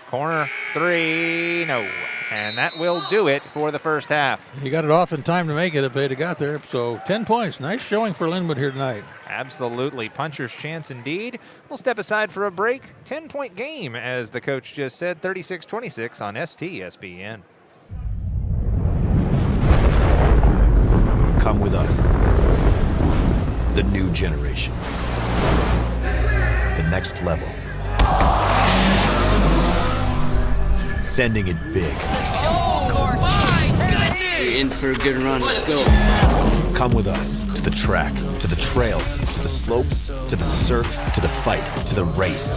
Corner three, no. And that will do it for the first half. He got it off in time to make it if they'd have got there. So 10 points. Nice showing for Lynnwood here tonight. Absolutely. Puncher's chance indeed. We'll step aside for a break. 10-point game, as the coach just said. 36-26 on STSPN. Come with us. The new generation. The next level. Sending it big. You're in for a good run. Let's go. Come with us to the track, to the trails, to the slopes, to the surf, to the fight, to the race.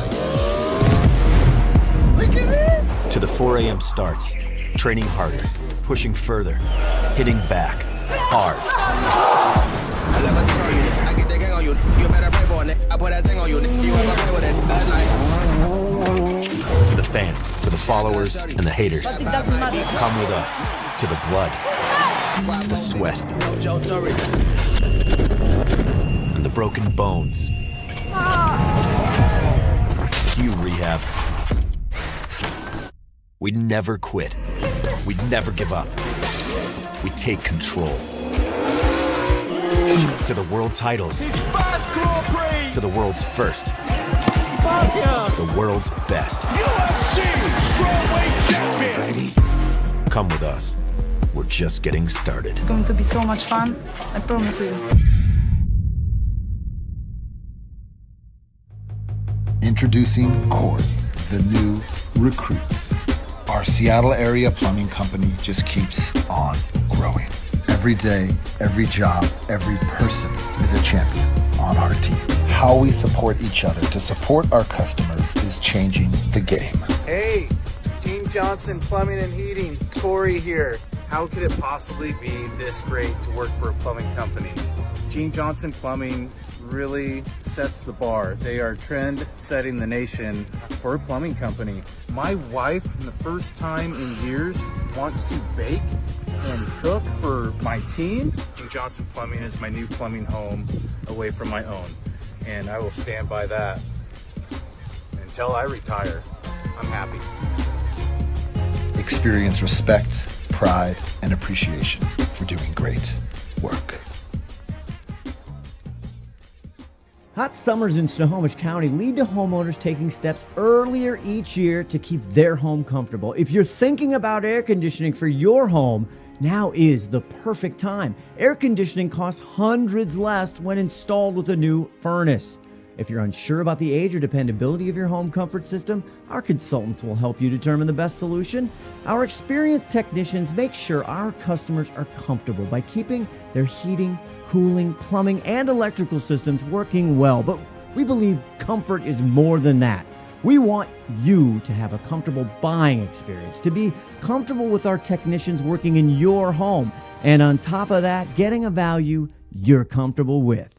Look at this! To the 4 a.m. starts. Training harder, pushing further, hitting back hard. levitate on you. I get the gang on you. You better pray for it. I put that thing on you. You ever play with it? To the fans, to the followers, and the haters. But it doesn't matter. Come with us to the blood, to the sweat, and the broken bones. You rehab. We never quit. We never give up. We take control. To the world titles. To the world's first. The world's best. UFC strawweight champion. Come with us. We're just getting started. It's going to be so much fun. I promise you. Introducing Corey, the new recruit. Our Seattle area plumbing company just keeps on growing. Every day, every job, every person is a champion on our team. How we support each other to support our customers is changing the game. Hey, Gene Johnson Plumbing and Heating, Corey here. How could it possibly be this great to work for a plumbing company? Gene Johnson Plumbing really sets the bar. They are trend setting the nation for a plumbing company. My wife, for the first time in years, wants to bake and cook for my team. Gene Johnson Plumbing is my new plumbing home away from my own. And I will stand by that until I retire. I'm happy. Experience respect, pride, and appreciation for doing great work. Hot summers in Snohomish County lead to homeowners taking steps earlier each year to keep their home comfortable. If you're thinking about air conditioning for your home, now is the perfect time. Air conditioning costs hundreds less when installed with a new furnace. If you're unsure about the age or dependability of your home comfort system, our consultants will help you determine the best solution. Our experienced technicians make sure our customers are comfortable by keeping their heating, cooling, plumbing, and electrical systems working well. But we believe comfort is more than that. We want you to have a comfortable buying experience, to be comfortable with our technicians working in your home, and on top of that, getting a value you're comfortable with.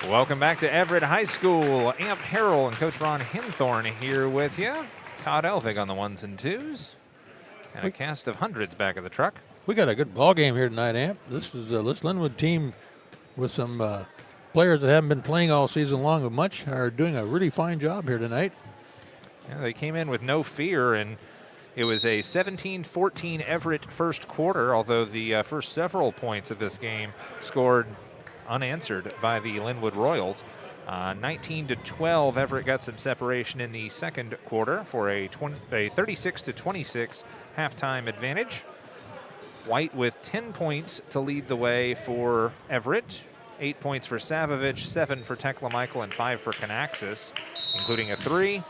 Welcome back to Everett High School. Amp Harrell and Coach Ron Hinthorn here with you. Todd Elvig on the ones and twos. And a cast of hundreds back of the truck. We got a good ball game here tonight, Amp. This is this Lynnwood team with some players that haven't been playing all season long but much are doing a really fine job here tonight. Yeah, they came in with no fear, and it was a 17-14 Everett first quarter, although the first several points of this game scored unanswered by the Lynnwood Royals. 19-12, Everett got some separation in the second quarter for a 36-26 halftime advantage. White with 10 points to lead the way for Everett. 8 points for Savovich, 7 for Tekla Michael, and 5 for Canaxis, including a 3.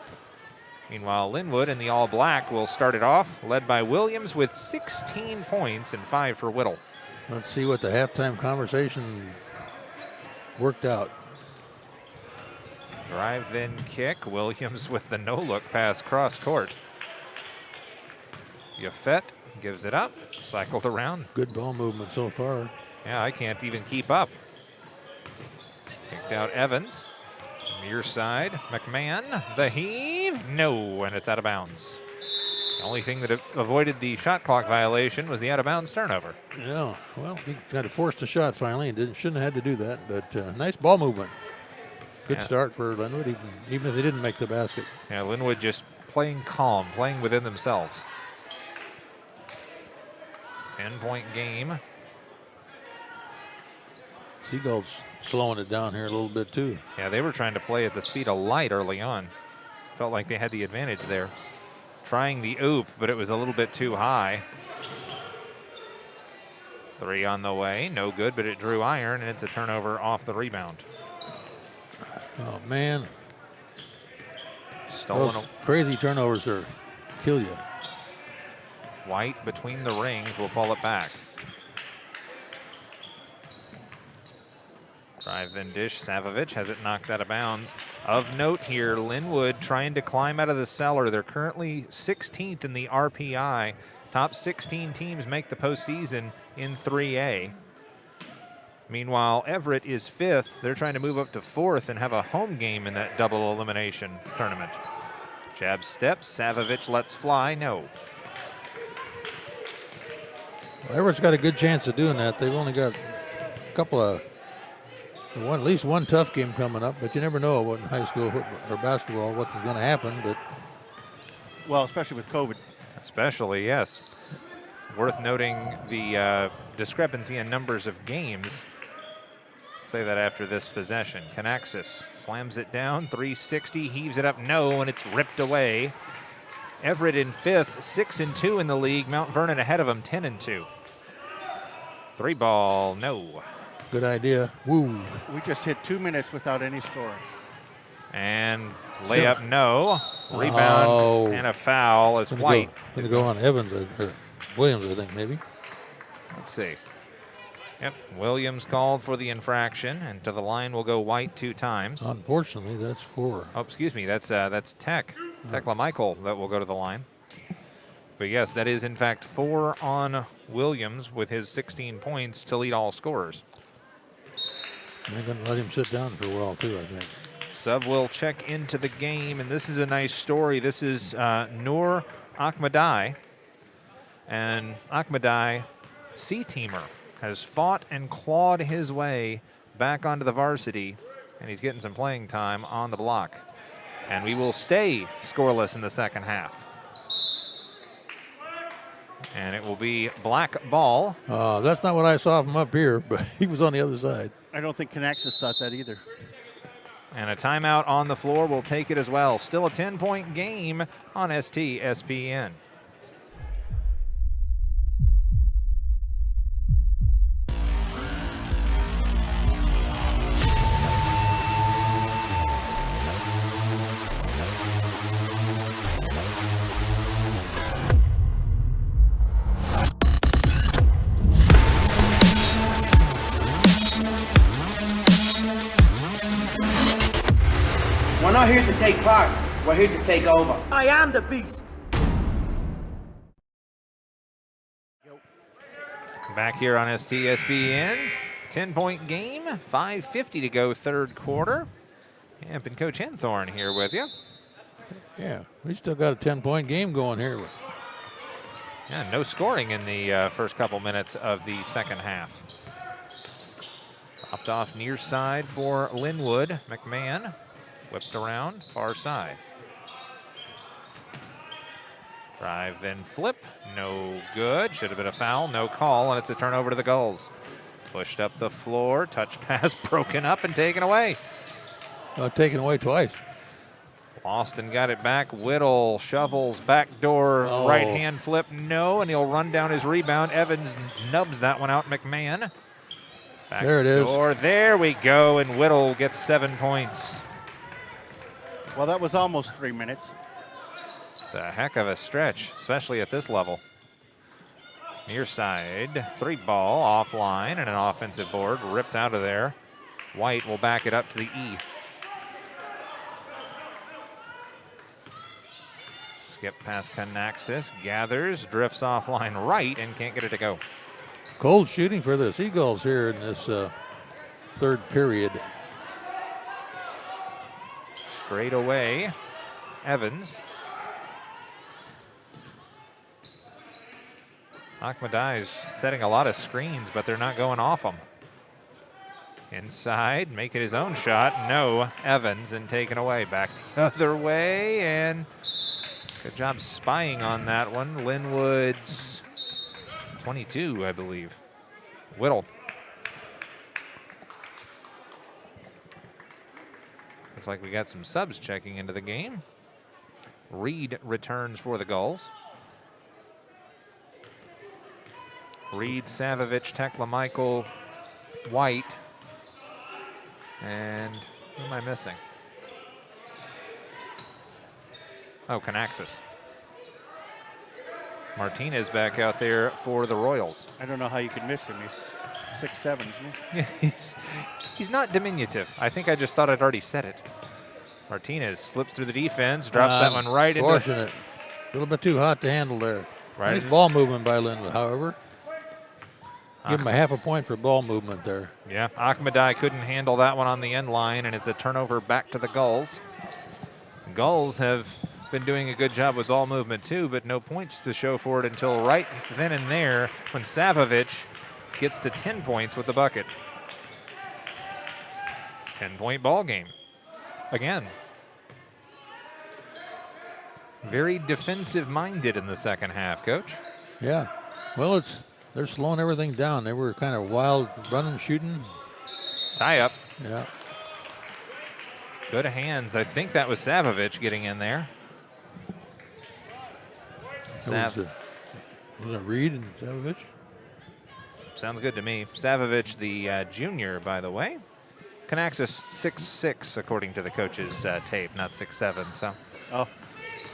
Meanwhile, Lynnwood in the all-black will start it off, led by Williams with 16 points and 5 for Whittle. Let's see what the halftime conversation worked out. Drive, then kick. Williams with the no-look pass cross court. Yafet gives it up, cycled around. Good ball movement so far. Yeah, I can't even keep up. Kicked out Evans. Near side, McMahon, the heave, no, and it's out of bounds. The only thing that avoided the shot clock violation was the out-of-bounds turnover. Yeah, well, he got to force the shot finally and shouldn't have had to do that, but nice ball movement. Good start for Lynnwood, even if they didn't make the basket. Yeah, Lynnwood just playing calm, playing within themselves. 10-point game. Seagulls slowing it down here a little bit too. Yeah, they were trying to play at the speed of light early on. Felt like they had the advantage there. Trying the oop, but it was a little bit too high. 3 on the way, no good, but it drew iron, and it's a turnover off the rebound. Oh, man. Stolen. Those crazy turnovers are kill you. White between the rings will pull it back. Drive, then dish. Savovich has it knocked out of bounds. Of note here, Lynnwood trying to climb out of the cellar. They're currently 16th in the RPI. Top 16 teams make the postseason in 3A. Meanwhile, Everett is 5th. They're trying to move up to 4th and have a home game in that double elimination tournament. Jab steps. Savovich lets fly. No. Well, Everett's got a good chance of doing that. They've only got a couple of at least one tough game coming up, but you never know what in high school or basketball what's going to happen. But well, especially with COVID. Especially, yes. Worth noting the discrepancy in numbers of games. Say that after this possession. Canaxis slams it down, 360, heaves it up, no, and it's ripped away. Everett in 5th, 6-2 in the league. Mount Vernon ahead of him, 10-2. 3 ball, no. Good idea. Woo. We just hit 2 minutes without any scoring. And layup, no. Rebound and a foul as White. Going to go on Evans or Williams, I think, maybe. Let's see. Yep, Williams called for the infraction, and to the line will go White 2 times. Unfortunately, that's 4. Oh, excuse me, that's Tekla Michael that will go to the line. But yes, that is in fact 4 on Williams with his 16 points to lead all scorers. They're going to let him sit down for a while too, I think. Sub will check into the game, and this is a nice story. This is Noor Ahmadai. And Ahmadai, C-teamer, has fought and clawed his way back onto the varsity, and he's getting some playing time on the block. And we will stay scoreless in the second half. And it will be black ball. That's not what I saw from up here, but he was on the other side. I don't think Canaxis thought that either. And a timeout on the floor will take it as well. Still a 10-point game on STSPN. We're not here to take part, we're here to take over. I am the beast. Back here on STSPN, 10-point game, 5:50 to go, third quarter. And been Coach Henthorn here with you. Yeah, we still got a 10-point game going here. Yeah, no scoring in the first couple minutes of the second half. Dropped off near side for Lynnwood. McMahon whipped around, far side. Drive, then flip, no good. Should have been a foul, no call, and it's a turnover to the Gulls. Pushed up the floor, touch pass broken up and taken away. Taken away twice. Austin got it back. Whittle shovels, backdoor, right hand flip, no, and he'll run down his rebound. Evans nubs that one out, McMahon. Back there it is. Door. There we go, and Whittle gets 7 points. Well, that was almost 3 minutes. It's a heck of a stretch, especially at this level. Near side, 3-ball, offline, and an offensive board ripped out of there. White will back it up to the E. Skip past Canaxis, gathers, drifts offline right, and can't get it to go. Cold shooting for the Seagulls here in this third period. Straight away, Evans. Ahmadai is setting a lot of screens, but they're not going off them. Inside, make it his own shot. No, Evans, and taken away. Back the other way, and good job spying on that one. Lynnwood's 22, I believe. Whittle. Looks like we got some subs checking into the game. Reed returns for the Gulls. Reed, Savovich, Tekla, Michael, White, and who am I missing? Oh, Canaxis. Martinez back out there for the Royals. I don't know how you could miss him. He's 6'7", isn't he? He's not diminutive. I think I just thought I'd already said it. Martinez slips through the defense, drops that one right into. Fortunate. A little bit too hot to handle there. Right. Nice ball movement by Lynnwood, however. Give him a half a point for ball movement there. Yeah, Ahmadai couldn't handle that one on the end line, and it's a turnover back to the Gulls. Gulls have been doing a good job with ball movement too, but no points to show for it until right then and there when Savovich gets to 10 points with the bucket. 10-point ball game. Again. Very defensive-minded in the second half, Coach. Yeah. Well, they're slowing everything down. They were kind of wild running, shooting. Tie up. Yeah. Good hands. I think that was Savovich getting in there. Was it Reed and Savovich? Sounds good to me. Savovich, the junior, by the way. Canaxis 6'6", according to the coach's tape, not 6'7", so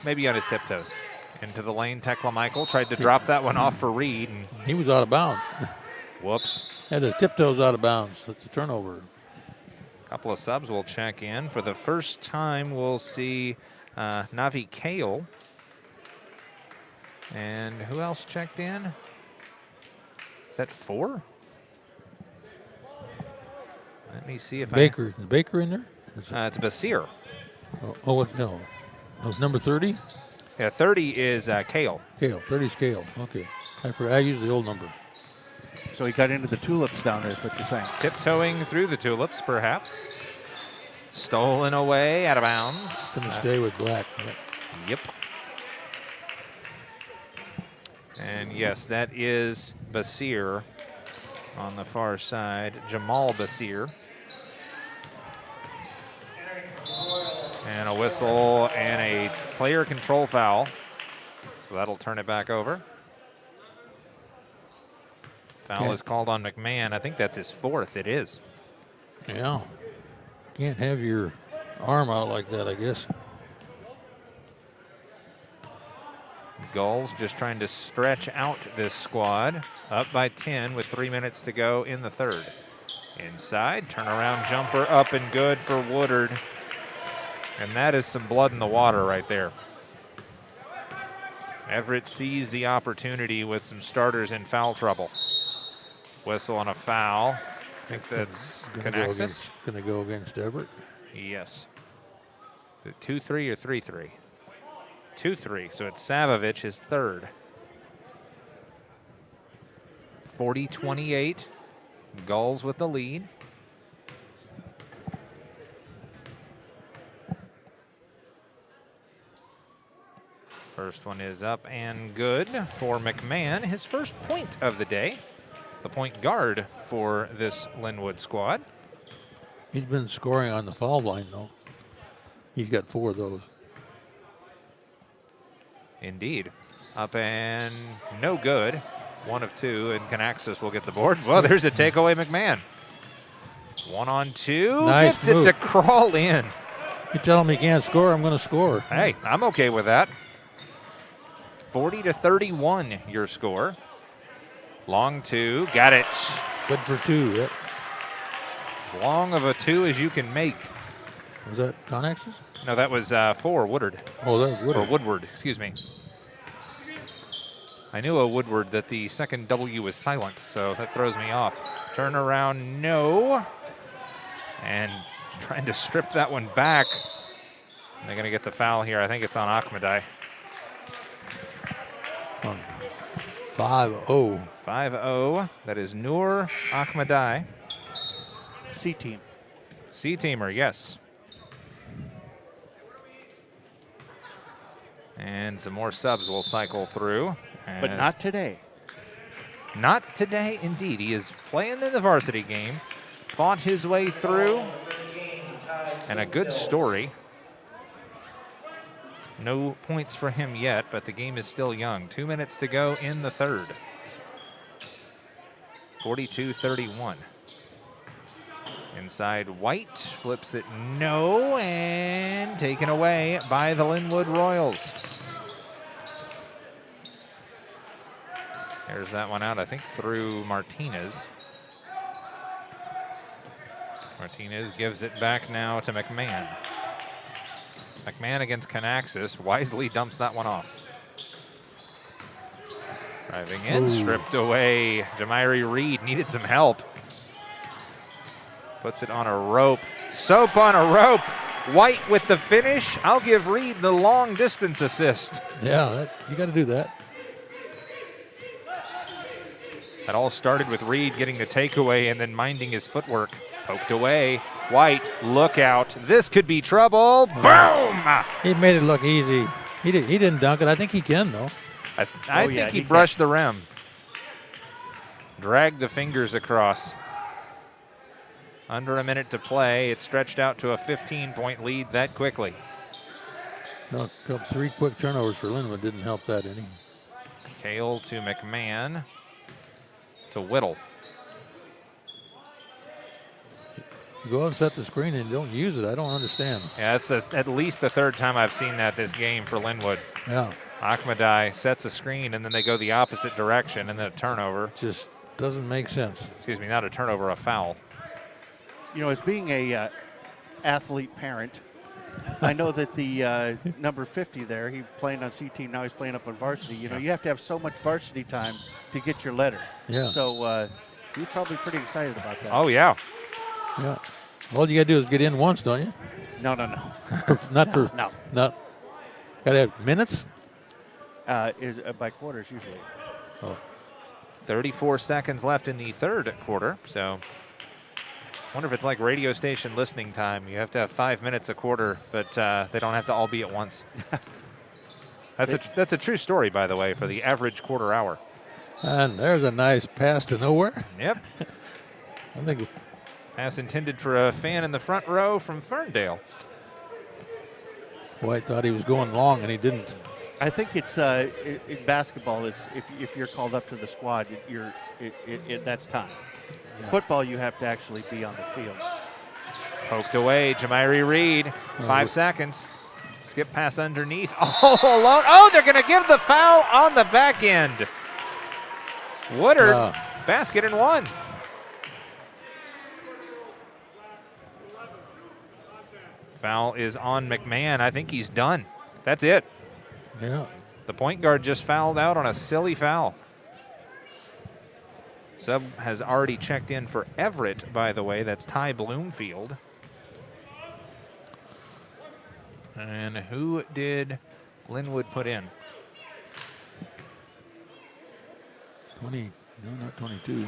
maybe on his tiptoes. Into the lane, Tekla Michael tried to drop that one off for Reed. And he was out of bounds. Whoops. Had his tiptoes out of bounds. That's a turnover. A couple of subs will check in. For the first time, we'll see Navi Kale. And who else checked in? Is that 4? Let me see if Baker. Is Baker in there? It's Basir. No. That was number 30? Yeah, 30 is Kale. Kale. 30's Kale. Okay. I use the old number. So he got into the tulips down there is what you're saying. Tiptoeing through the tulips, perhaps. Stolen away, out of bounds. Going to stay with black. Yep. And yes, that is Basir on the far side. Jamal Basir. And a whistle and a player control foul. So that'll turn it back over. Foul is called on McMahon. I think that's his 4th. It is. Yeah. Can't have your arm out like that, I guess. Gulls just trying to stretch out this squad. Up by 10 with 3 minutes to go in the third. Inside, turnaround jumper up and good for Woodard. And that is some blood in the water right there. Everett sees the opportunity with some starters in foul trouble. Whistle and a foul. I think that's Going to go against Everett. Yes. 2-3 or 3-3? 2-3, so it's Savovich, his third. 40-28, Gulls with the lead. First one is up and good for McMahon, his first point of the day. The point guard for this Lynnwood squad. He's been scoring on the foul line, though. He's got 4 of those. Indeed. Up and no good. 1 of 2, and Canaxis will get the board. Well, there's a takeaway, McMahon. 1-on-2. Nice Gets it to crawl in. You tell him he can't score, I'm going to score. Hey, I'm okay with that. 40-31, your score. Long 2, got it. Good for 2, yep. Long of a 2 as you can make. Was that Connex's? No, that was for Woodard. Oh, that was Woodard. Or Woodward, excuse me. I knew a Woodward that the second W was silent, so that throws me off. Turnaround, no. And trying to strip that one back. They're going to get the foul here. I think it's on Ahmadai. 5-0. 5-0. That is Noor Ahmadai. C-team. C-teamer, yes. And some more subs will cycle through. But not today. Not today, indeed. He is playing in the varsity game. Fought his way through. And a good story. No points for him yet, but the game is still young. 2 minutes to go in the third. 42-31. Inside White, flips it no, and taken away by the Lynnwood Royals. There's that one out, I think, through Martinez. Martinez gives it back now to McMahon. McMahon against Canaxis, wisely dumps that one off. Driving in, stripped away. Jamiri Reed needed some help. Puts it on a rope. Soap on a rope. White with the finish. I'll give Reed the long distance assist. Yeah, you got to do that. That all started with Reed getting the takeaway and then minding his footwork. Poked away. White, look out. This could be trouble. Boom! He made it look easy. He didn't dunk it. I think he can, though. I think he brushed the rim. Dragged the fingers across. Under a minute to play. It stretched out to a 15-point lead that quickly. No, 3 quick turnovers for Lynnwood didn't help that any. Kale to McMahon. To Whittle. You go out and set the screen and don't use it. I don't understand. Yeah, that's at least the third time I've seen that this game for Lynnwood. Yeah. Ahmadai sets a screen and then they go the opposite direction and then a turnover. Just doesn't make sense. Excuse me, not a turnover, a foul. You know, as being a athlete parent, I know that the number 50 there, he playing on C-team, now he's playing up on varsity. You know, you have to have so much varsity time to get your letter. Yeah. So he's probably pretty excited about that. Oh, yeah. Yeah. All you got to do is get in once, don't you? No. Not for. No. Not. Got to have minutes? Is by quarters usually. Oh. 34 seconds left in the third quarter. So wonder if it's like radio station listening time. You have to have 5 minutes a quarter, but they don't have to all be at once. That's a true story, by the way, for the average quarter hour. And there's a nice pass to nowhere. Yep. I think. Pass intended for a fan in the front row from Ferndale. White thought he was going long, and he didn't. I think it's in basketball. It's if you're called up to the squad, that's time. Yeah. Football, you have to actually be on the field. Poked away, Jamiri Reed. 5 seconds. Skip pass underneath. All alone. Oh, they're going to give the foul on the back end. Woodard, basket and one. Foul is on McMahon. I think he's done. That's it. Yeah. The point guard just fouled out on a silly foul. Sub has already checked in for Everett, by the way. That's Ty Bloomfield. And who did Lynnwood put in? 20, no, not 22.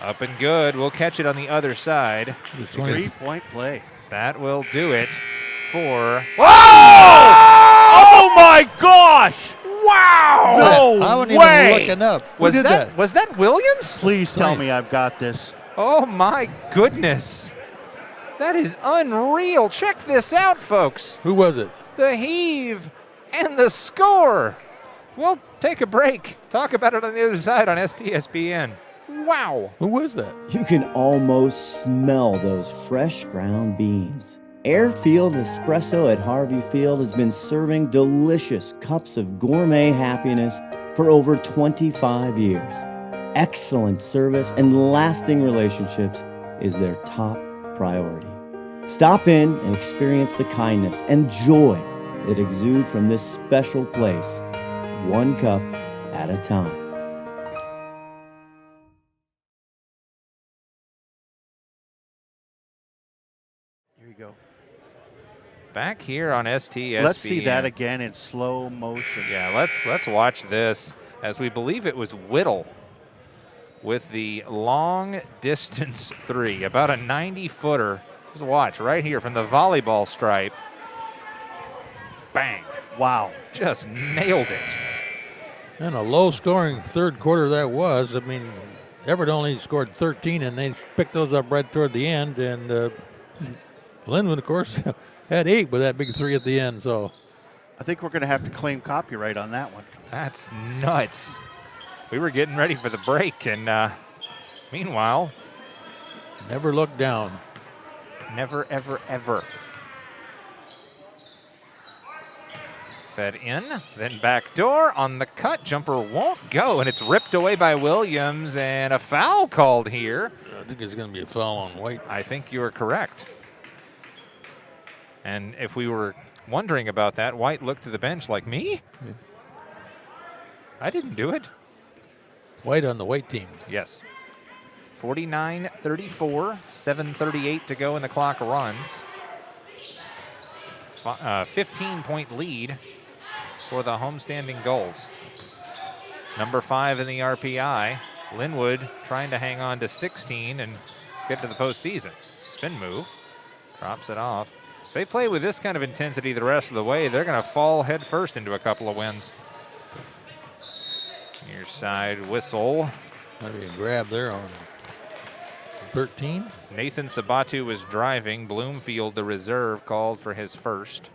Up and good. We'll catch it on the other side. 3-point play. That will do it for. Oh my gosh! Wow! I wasn't way! even looking up. Who Was did that was that Williams? Please tell me I've got this. Oh my goodness. That is unreal. Check this out, folks. Who was it? The heave and the score. We'll take a break. Talk about it on the other side on STSPN. Wow. Who was that? You can almost smell those fresh ground beans. Airfield Espresso at Harvey Field has been serving delicious cups of gourmet happiness for over 25 years. Excellent service and lasting relationships is their top priority. Stop in and experience the kindness and joy that exude from this special place, one cup at a time. Here you go. Back here on STSPN. Let's see that again in slow motion. Yeah, let's watch this, as we believe it was Whittle with the long distance three, about a 90-footer. Just watch right here from the volleyball stripe. Bang. Wow. Just nailed it. And a low-scoring third quarter that was. I mean, Everett only scored 13, and they picked those up right toward the end. And Lynnwood, of course, had 8 with that big three at the end. So I think we're going to have to claim copyright on that one. That's nuts. We were getting ready for the break, and meanwhile, never look down. Never, ever, ever. Fed in, then back door on the cut. Jumper won't go, and it's ripped away by Williams, and a foul called here. I think it's going to be a foul on White. I think you are correct. And if we were wondering about that, White looked to the bench like, me? Yeah. I didn't do it. White on the White team. Yes. 49-34, 7:38 to go, and the clock runs. 15-point lead for the homestanding Gulls. Number 5 in the RPI. Lynnwood trying to hang on to 16 and get to the postseason. Spin move. Drops it off. If they play with this kind of intensity the rest of the way, they're going to fall head first into a couple of wins. Near side whistle. Maybe a grab there on 13. Nathan Sabatu was driving. Bloomfield, the reserve, called for his first.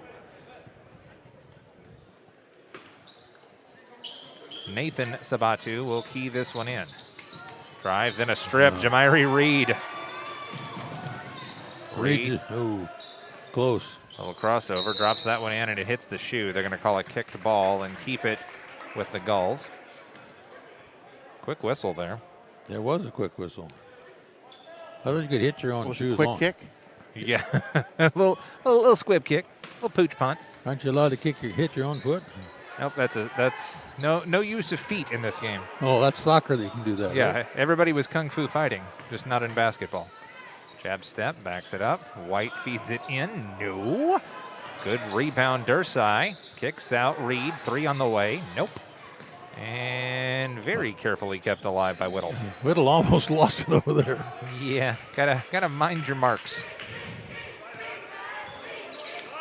Nathan Sabatu will key this one in. Drive, then a strip. Jamiri Reed. Reed. Oh, close. A little crossover. Drops that one in, and it hits the shoe. They're going to call a kicked ball and keep it with the Gulls. Quick whistle there. There was a quick whistle. I thought you could hit your own shoes. Quick kick? Yeah, a little squib kick, a little pooch punt. Aren't you allowed to hit your own foot? Nope, that's no use of feet in this game. Oh, that's soccer that you can do that. Yeah, right? everybody was kung fu fighting, just not in basketball. Jab step, backs it up. White feeds it in. No. Good rebound, Dursai. Kicks out Reed. 3 on the way. Nope. And very carefully kept alive by Whittle. Whittle almost lost it over there. Yeah, gotta mind your marks.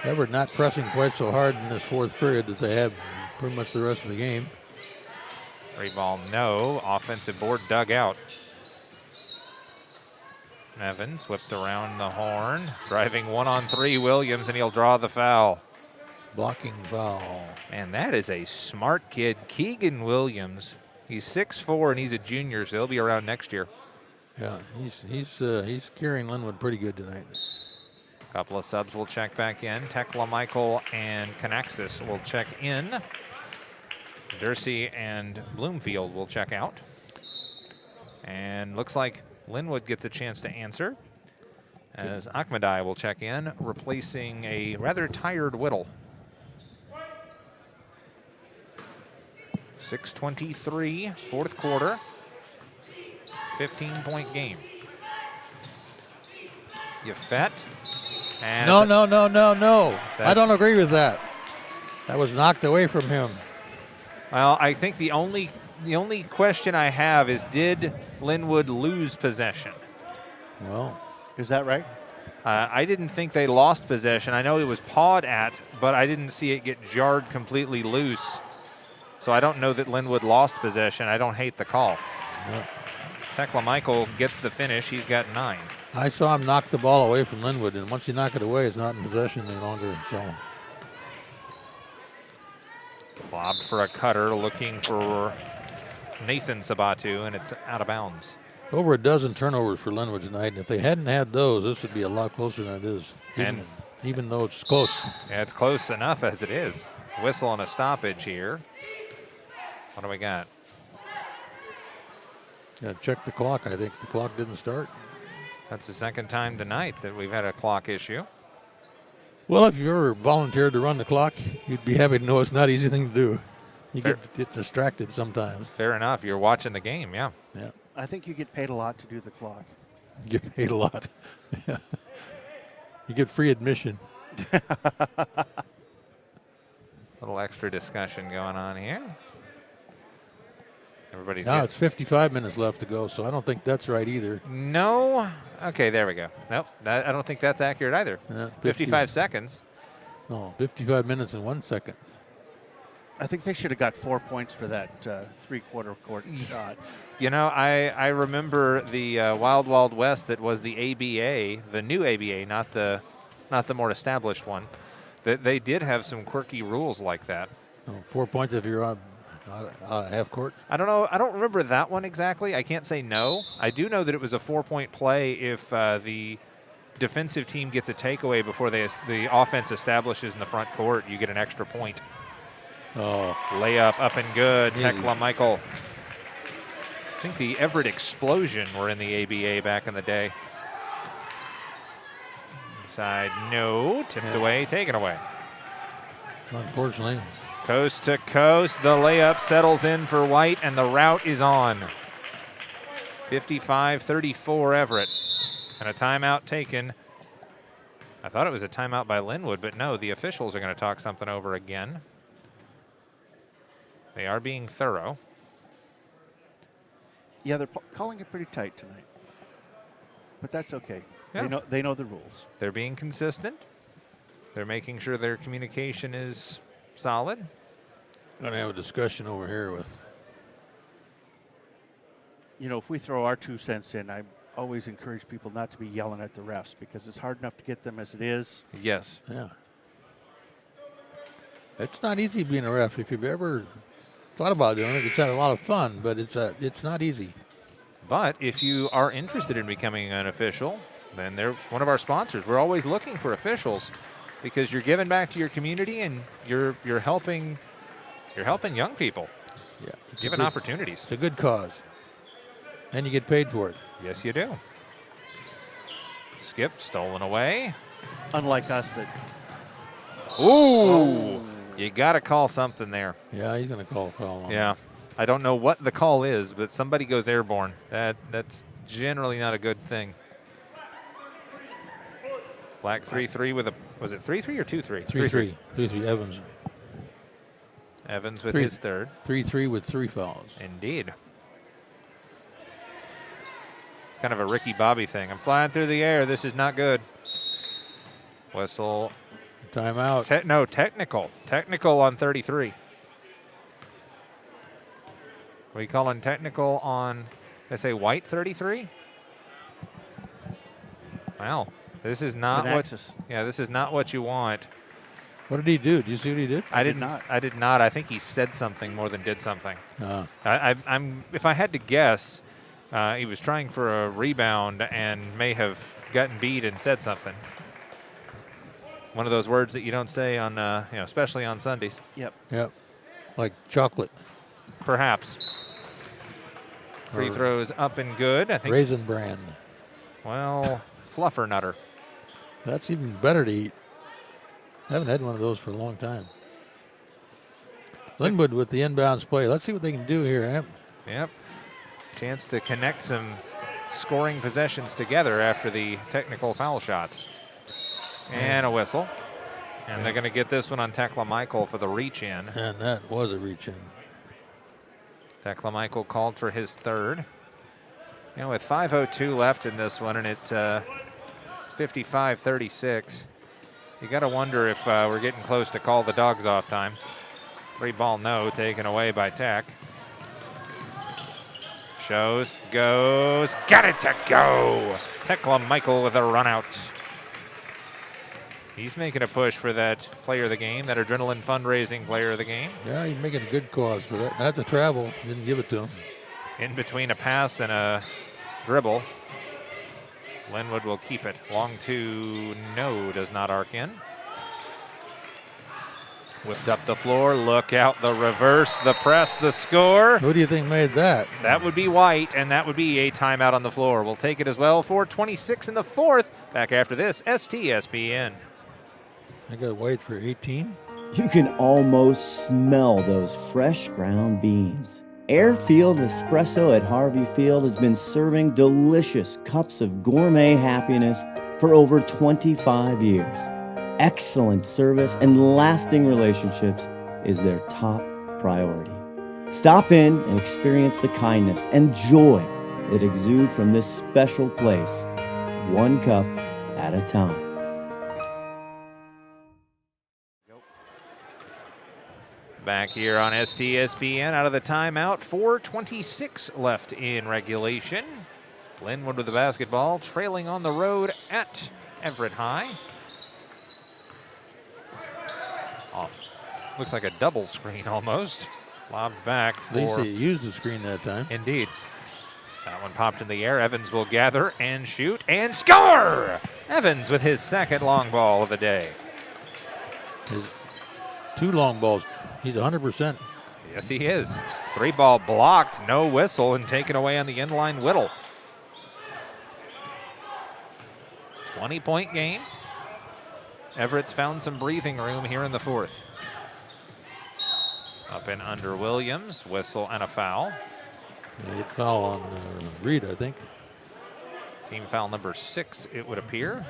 Everett not pressing quite so hard in this fourth period that they have pretty much the rest of the game. Free ball, no. Offensive board dug out. Evans whipped around the horn. Driving 1-on-3, Williams, and he'll draw the foul. Blocking foul. And that is a smart kid, Keegan Williams. He's 6'4", and he's a junior, so he'll be around next year. Yeah, he's carrying Lynnwood pretty good tonight. A couple of subs will check back in. Tekla Michael and Canaxis will check in. Dursey and Bloomfield will check out. And looks like Lynnwood gets a chance to answer, as Ahmadai will check in, replacing a rather tired Whittle. 6:23, fourth quarter. 15-point game. Yafet. And No. I don't agree with that. That was knocked away from him. Well, I think the only question I have is, did Lynnwood lose possession? Well, is that right? I didn't think they lost possession. I know it was pawed at, but I didn't see it get jarred completely loose. So I don't know that Lynnwood lost possession. I don't hate the call. Yeah. Tekla Michael gets the finish. He's got 9. I saw him knock the ball away from Lynnwood, and once you knock it away, it's not in possession any longer. So Lobbed for a cutter, looking for Nathan Sabatu, and it's out of bounds. over a dozen turnovers for Lynnwood tonight, and if they hadn't had those, this would be a lot closer than it is, even though it's close. Yeah, it's close enough as it is. Whistle and a stoppage here. What do we got? Yeah, check the clock. I think the clock didn't start. That's the second time tonight that we've had a clock issue. Well, if you ever volunteered to run the clock, you'd be happy to know it's not an easy thing to do. You get distracted sometimes. Fair enough. You're watching the game, yeah. Yeah. I think you get paid a lot to do the clock. You get paid a lot. You get free admission. Little extra discussion going on here. Everybody's now it's 55 minutes left to go, so I don't think that's right either. No. Okay, there we go. Nope, I don't think that's accurate either. 55 seconds. No, 55 minutes and 1 second. I think they should have got 4 points for that three-quarter court shot. You know, I remember the Wild Wild West that was the ABA, the new ABA, not the more established one. That they did have some quirky rules like that. 4 points if you're on half court. I don't know. I don't remember that one exactly. I can't say no. I do know that it was a 4-point play if the defensive team gets a takeaway before the offense establishes in the front court. You get an extra point. Oh, layup up and good. Easy. Tekla Michael. I think the Everett Explosion were in the ABA back in the day. Inside, no. Tipped away, taken away. Unfortunately. Coast to coast. The layup settles in for White, and the route is on. 55-34 Everett. And a timeout taken. I thought it was a timeout by Lynnwood, but no, the officials are going to talk something over again. They are being thorough. Yeah, they're calling it pretty tight tonight. But that's okay. Yeah. They know the rules. They're being consistent. They're making sure their communication is solid. Going to have a discussion over here with. You know, if we throw our 2 cents in, I always encourage people not to be yelling at the refs because it's hard enough to get them as it is. Yes. Yeah. It's not easy being a ref. If you've ever thought about doing it, it's had a lot of fun, but it's not easy. But if you are interested in becoming an official, then they're one of our sponsors. We're always looking for officials because you're giving back to your community and you're helping young people. Yeah, giving opportunities. It's a good cause, and you get paid for it. Yes, you do. Skip stolen away. Unlike us, that. Ooh, you got to call something there. Yeah, he's going to call a foul. Yeah, I don't know what the call is, but somebody goes airborne. That's generally not a good thing. Black 3-3 with a, was it 3-3 or 2-3? 3-3 Evans. Evans with his third. 3-3 with 3 fouls. Indeed. It's kind of a Ricky Bobby thing. I'm flying through the air. This is not good. Whistle. Timeout. No, technical. Technical on 33. Are we calling technical on, they say White 33? Wow. This is not this is not what you want. What did he do? Did you see what he did? I did not. I think he said something more than did something. If I had to guess, he was trying for a rebound and may have gotten beat and said something. One of those words that you don't say on, especially on Sundays. Yep. Like chocolate. Perhaps. Free throws up and good. I think. Raisin Bran. Well, fluffer nutter. That's even better to eat. I haven't had one of those for a long time. Lynnwood with the inbounds play. Let's see what they can do here. Yep. Chance to connect some scoring possessions together after the technical foul shots. And a whistle. And they're going to get this one on Tekla Michael for the reach in. And that was a reach in. Tekla Michael called for his third. With 5:02 left in this one, and it's 55-36. You got to wonder if we're getting close to call the dogs off time. 3-ball no, taken away by Tech. Shows, goes, got it to go. Tekla Michael with a run out. He's making a push for that player of the game, that adrenaline fundraising player of the game. Yeah, he's making a good cause for that. That's a travel. Didn't give it to him. In between a pass and a dribble. Lynnwood will keep it. Long two, no, does not arc in. Whipped up the floor, look out, the reverse, the press, the score. Who do you think made that? That would be White, and that would be a timeout on the floor. We'll take it as well. 4:26 in the fourth. Back after this, STSPN. I got White for 18. You can almost smell those fresh ground beans. Airfield Espresso at Harvey Field has been serving delicious cups of gourmet happiness for over 25 years. Excellent service and lasting relationships is their top priority. Stop in and experience the kindness and joy that exude from this special place, one cup at a time. Back here on STSPN out of the timeout. 4:26 left in regulation. Lynnwood with the basketball, trailing on the road at Everett High. Off. Looks like a double screen almost. Lobbed back for... At least they used the screen that time. Indeed. That one popped in the air. Evans will gather and shoot and score! Evans with his second long ball of the day. His 2 long balls. He's 100%. Yes, he is. 3-ball blocked, no whistle, and taken away on the inline Whittle. 20-point game. Everett's found some breathing room here in the fourth. Up and under Williams, whistle and a foul. They hit foul on Reed, I think. Team foul number 6, it would appear.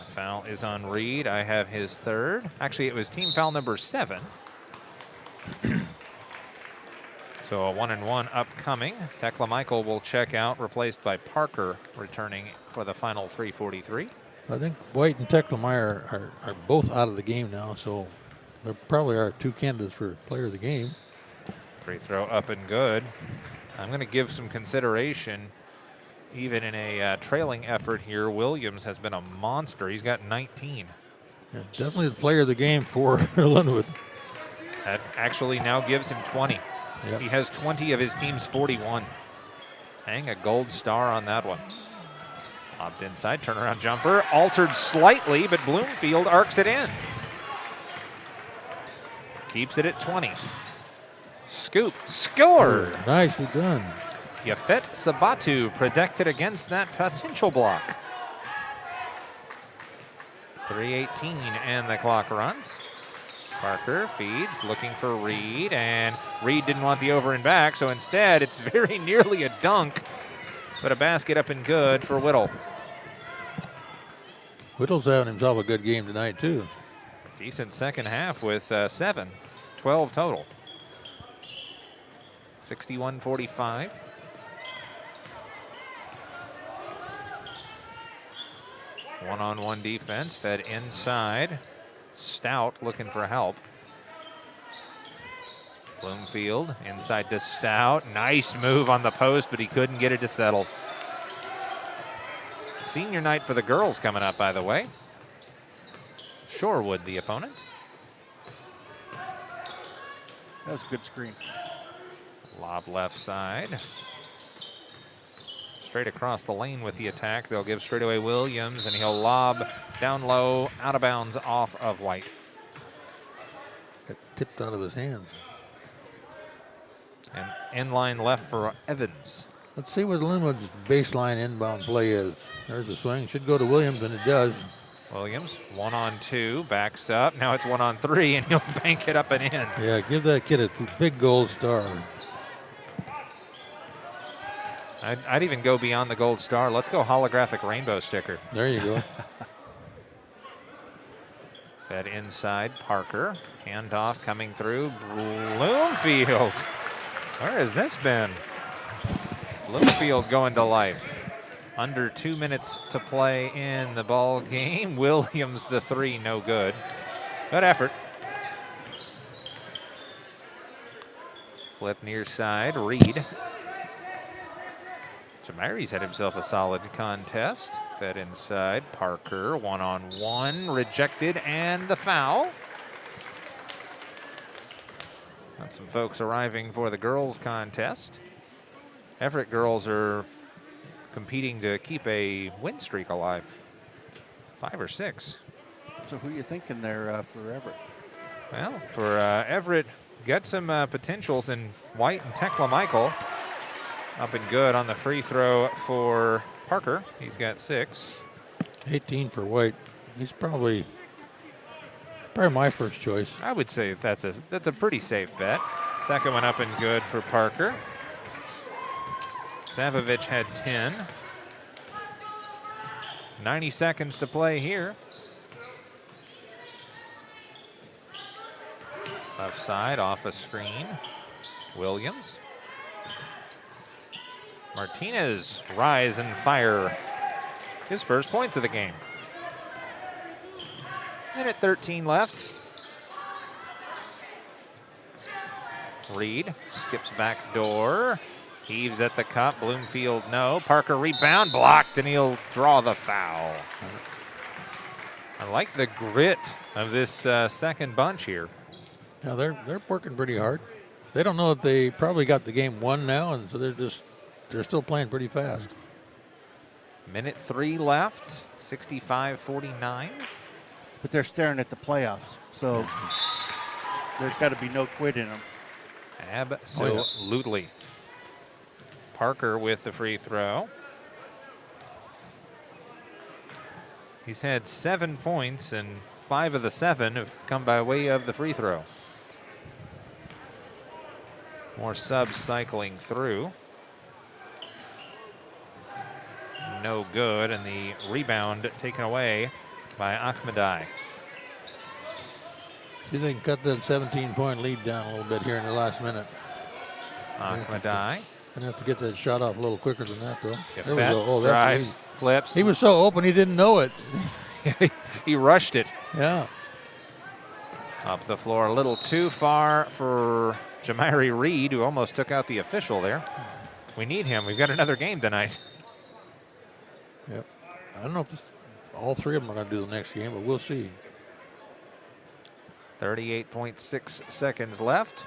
Foul is on Reed. I have his third. Actually, it was team foul number 7. So a 1-and-1 upcoming. Tekla Michael will check out, replaced by Parker, returning for the final 3:43. I think White and Tekla Meyer are both out of the game now, so they're probably our 2 candidates for player of the game. Free throw up and good. I'm going to give some consideration. Even in a trailing effort here, Williams has been a monster. He's got 19. Yeah, definitely the player of the game for Lynnwood. That actually now gives him 20. Yep. He has 20 of his team's 41. Hang a gold star on that one. Popped inside, turnaround jumper, altered slightly, but Bloomfield arcs it in. Keeps it at 20. Scoop, score! Oh, nicely done. Yafet Sabatu protected against that potential block. 3:18 and the clock runs. Parker feeds, looking for Reed, and Reed didn't want the over and back, so instead it's very nearly a dunk, but a basket up and good for Whittle. Whittle's having himself a good game tonight, too. Decent second half with 7, 12 total. 61-45. One-on-one defense, fed inside. Stout looking for help. Bloomfield inside to Stout. Nice move on the post, but he couldn't get it to settle. Senior night for the girls coming up, by the way. Shorewood, the opponent. That was a good screen. Lob left side. Straight across the lane with the attack. They'll give straightaway Williams, and he'll lob down low, out of bounds, off of White. It tipped out of his hands. And inline left for Evans. Let's see what Lynnwood's baseline inbound play is. There's a swing. Should go to Williams, and it does. Williams, 1-on-2, backs up. Now it's 1-on-3, and he'll bank it up and in. Yeah, give that kid a big gold star. I'd even go beyond the gold star. Let's go holographic rainbow sticker. There you go. Fed inside, Parker. Handoff coming through, Bloomfield. Where has this been? Bloomfield going to life. Under 2 minutes to play in the ball game. Williams, the three, no good. Good effort. Flip near side, Reed. Jamari's had himself a solid contest. Fed inside, Parker, one-on-one, rejected, and the foul. Got some folks arriving for the girls' contest. Everett girls are competing to keep a win streak alive. 5 or 6. So who are you thinking there for Everett? Well, for Everett, got some potentials in White and Tekla Michael. Up and good on the free throw for Parker. He's got 6. 18 for White. He's probably my first choice. I would say that's a pretty safe bet. Second one up and good for Parker. Savovich had 10. 90 seconds to play here. Left side, off a screen. Williams. Martinez, rise and fire. His first points of the game. Minute 13 left. Reed skips back door. Heaves at the cup. Bloomfield, no. Parker rebound, blocked, and he'll draw the foul. I like the grit of this second bunch here. Now they're working pretty hard. They don't know if they probably got the game won now, and so they're still playing pretty fast. Minute 3 left, 65-49. But they're staring at the playoffs, so there's got to be no quit in them. Absolutely. Parker with the free throw. He's had 7 points, and 5 of the 7 have come by way of the free throw. More subs cycling through. No good, and the rebound taken away by Ahmadai. See if they can cut that 17-point lead down a little bit here in the last minute. Ahmadai. Gonna have to get that shot off a little quicker than that, though. There we go. Oh, drives, flips. He was so open he didn't know it. He rushed it. Yeah. Up the floor a little too far for Jamari Reed, who almost took out the official there. We need him. We've got another game tonight. Yep. I don't know if all 3 of them are going to do the next game, but we'll see. 38.6 seconds left.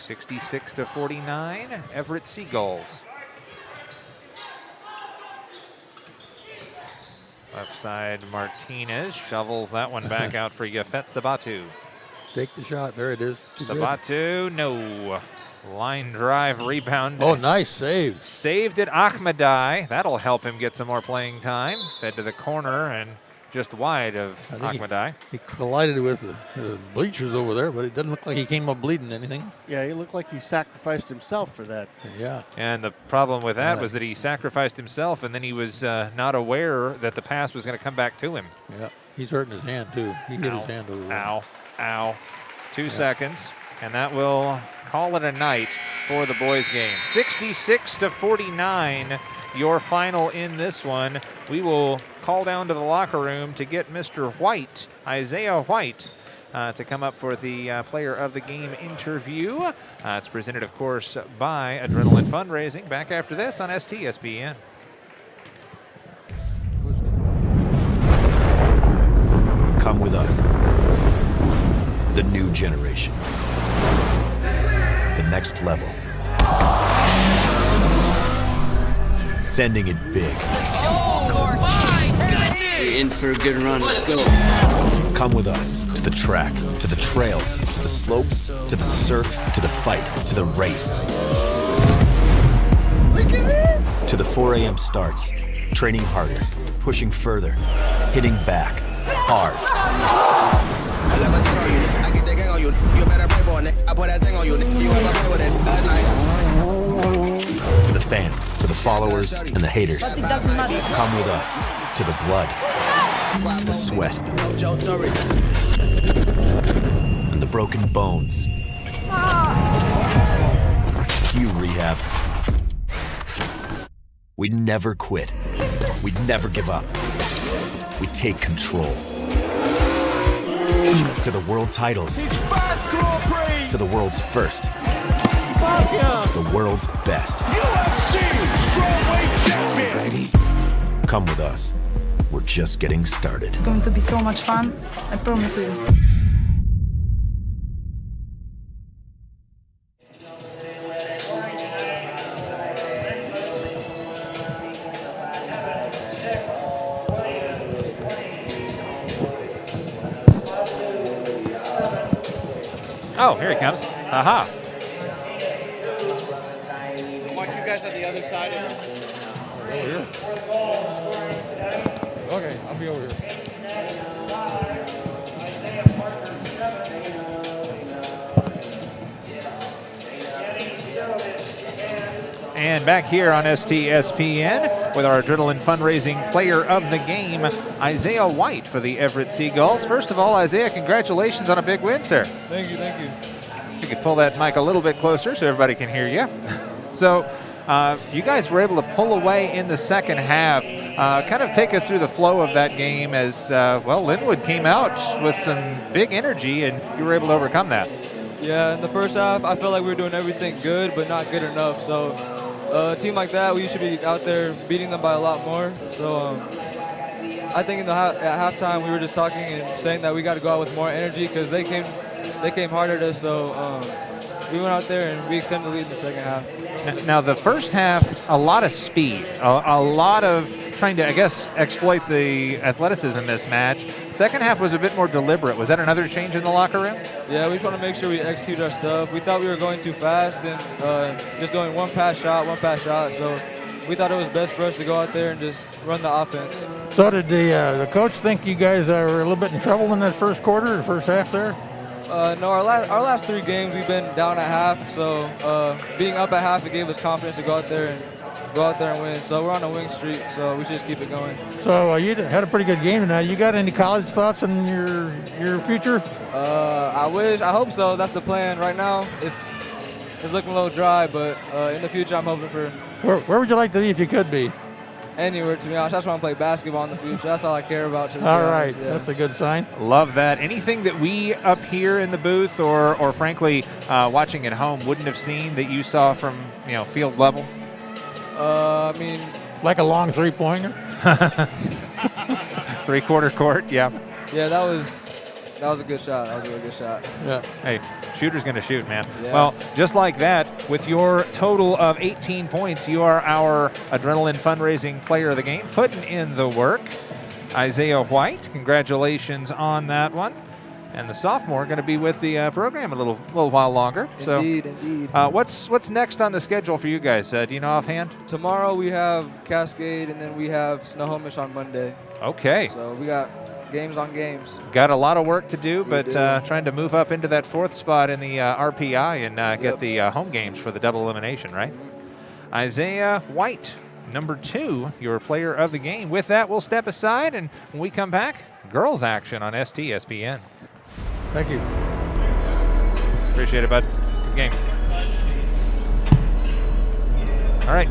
66-49, Everett Seagulls. Left side, Martinez shovels that one back out for Yafet Sabatu. Take the shot. There it is. Sabatu, no. Line drive, rebound. Oh, nice save. Saved it, Ahmadai. That'll help him get some more playing time. Fed to the corner and just wide of Ahmadai. He collided with the bleachers over there, but it doesn't look like he came up bleeding anything. Yeah, he looked like he sacrificed himself for that. Yeah. And the problem with that was that he sacrificed himself, and then he was not aware that the pass was going to come back to him. Yeah, he's hurting his hand, too. He hit his hand over there. Ow, ow. 2 seconds, and that will call it a night for the boys' game. 66-49, your final in this one. We will call down to the locker room to get Mr. White, Isaiah White, to come up for the player of the game interview. It's presented, of course, by Adrenaline Fundraising. Back after this on STSPN. Come with us. The new generation. The next level. Sending it big. You're in for a good run. Let's go. Come with us to the track, to the trails, to the slopes, to the surf, to the fight, to the race. Look at this! To the 4 a.m. starts, training harder, pushing further, hitting back, hard. I never sit on you, I get the gang on you. You better pray for it, I put that thing on you. You ever play with it? fans, to the followers and the haters. But it doesn't matter. Come with us to the blood, to the sweat, and the broken bones. You rehab. We never quit. We never give up. We take control. To the world titles. To the world's first. The world's best. UFC strawweight champion. Come with us. We're just getting started. It's going to be so much fun. I promise you. Oh, here he comes. Aha. I want you guys on the other side of it. Over here. Okay, I'll be over here. And back here on STSPN with our Adrenaline Fundraising Player of the Game, Isaiah White for the Everett Seagulls. First of all, Isaiah, congratulations on a big win, sir. Thank you, thank you. You could pull that mic a little bit closer so everybody can hear you. So you guys were able to pull away in the second half. Kind of take us through the flow of that game as, well, Lynnwood came out with some big energy and you were able to overcome that. Yeah, in the first half, I felt like we were doing everything good, but not good enough. So a team like that, we should be out there beating them by a lot more. So I think at halftime, we were just talking and saying that we got to go out with more energy because they came hard at us. So we went out there and we extended the lead in the second half. Now, the first half, a lot of speed, a lot of trying to, I guess, exploit the athleticism mismatch. Second half was a bit more deliberate. Was that another change in the locker room? Yeah, we just want to make sure we execute our stuff. We thought we were going too fast and just going one pass shot. So we thought it was best for us to go out there and just run the offense. So did the coach think you guys were a little bit in trouble in that first quarter, or first half there? No, our last 3 games we've been down at half. So being up at half, it gave us confidence to go out there and win. So we're on a winning streak, so we should just keep it going. So you had a pretty good game tonight. You got any college thoughts on your future? I hope so. That's the plan right now. It's looking a little dry, but in the future, I'm hoping for. Where would you like to be if you could be? Anywhere, to be honest. I just want to play basketball in the future. That's all I care about. All right, yeah. That's a good sign. Love that. Anything that we up here in the booth or frankly watching at home wouldn't have seen that you saw from field level? I mean, like a long three-pointer. 3/4 court, yeah. Yeah, that was a good shot. That was a really good shot. Yeah. Hey, shooter's going to shoot, man. Yeah. Well, just like that, with your total of 18 points, you are our Adrenaline Fundraising Player of the Game, putting in the work. Isaiah White, congratulations on that one. And the sophomore going to be with the program a little while longer. Indeed. What's next on the schedule for you guys? Do you know offhand? Tomorrow we have Cascade, and then we have Snohomish on Monday. Okay. So we got games on games. Got a lot of work to do, but trying to move up into that 4th spot in the RPI and get the home games for the double elimination, right? Mm-hmm. Isaiah White, number 2, your player of the game. With that, we'll step aside, and when we come back, girls action on STSPN. Thank you. Appreciate it, bud. Good game. All right.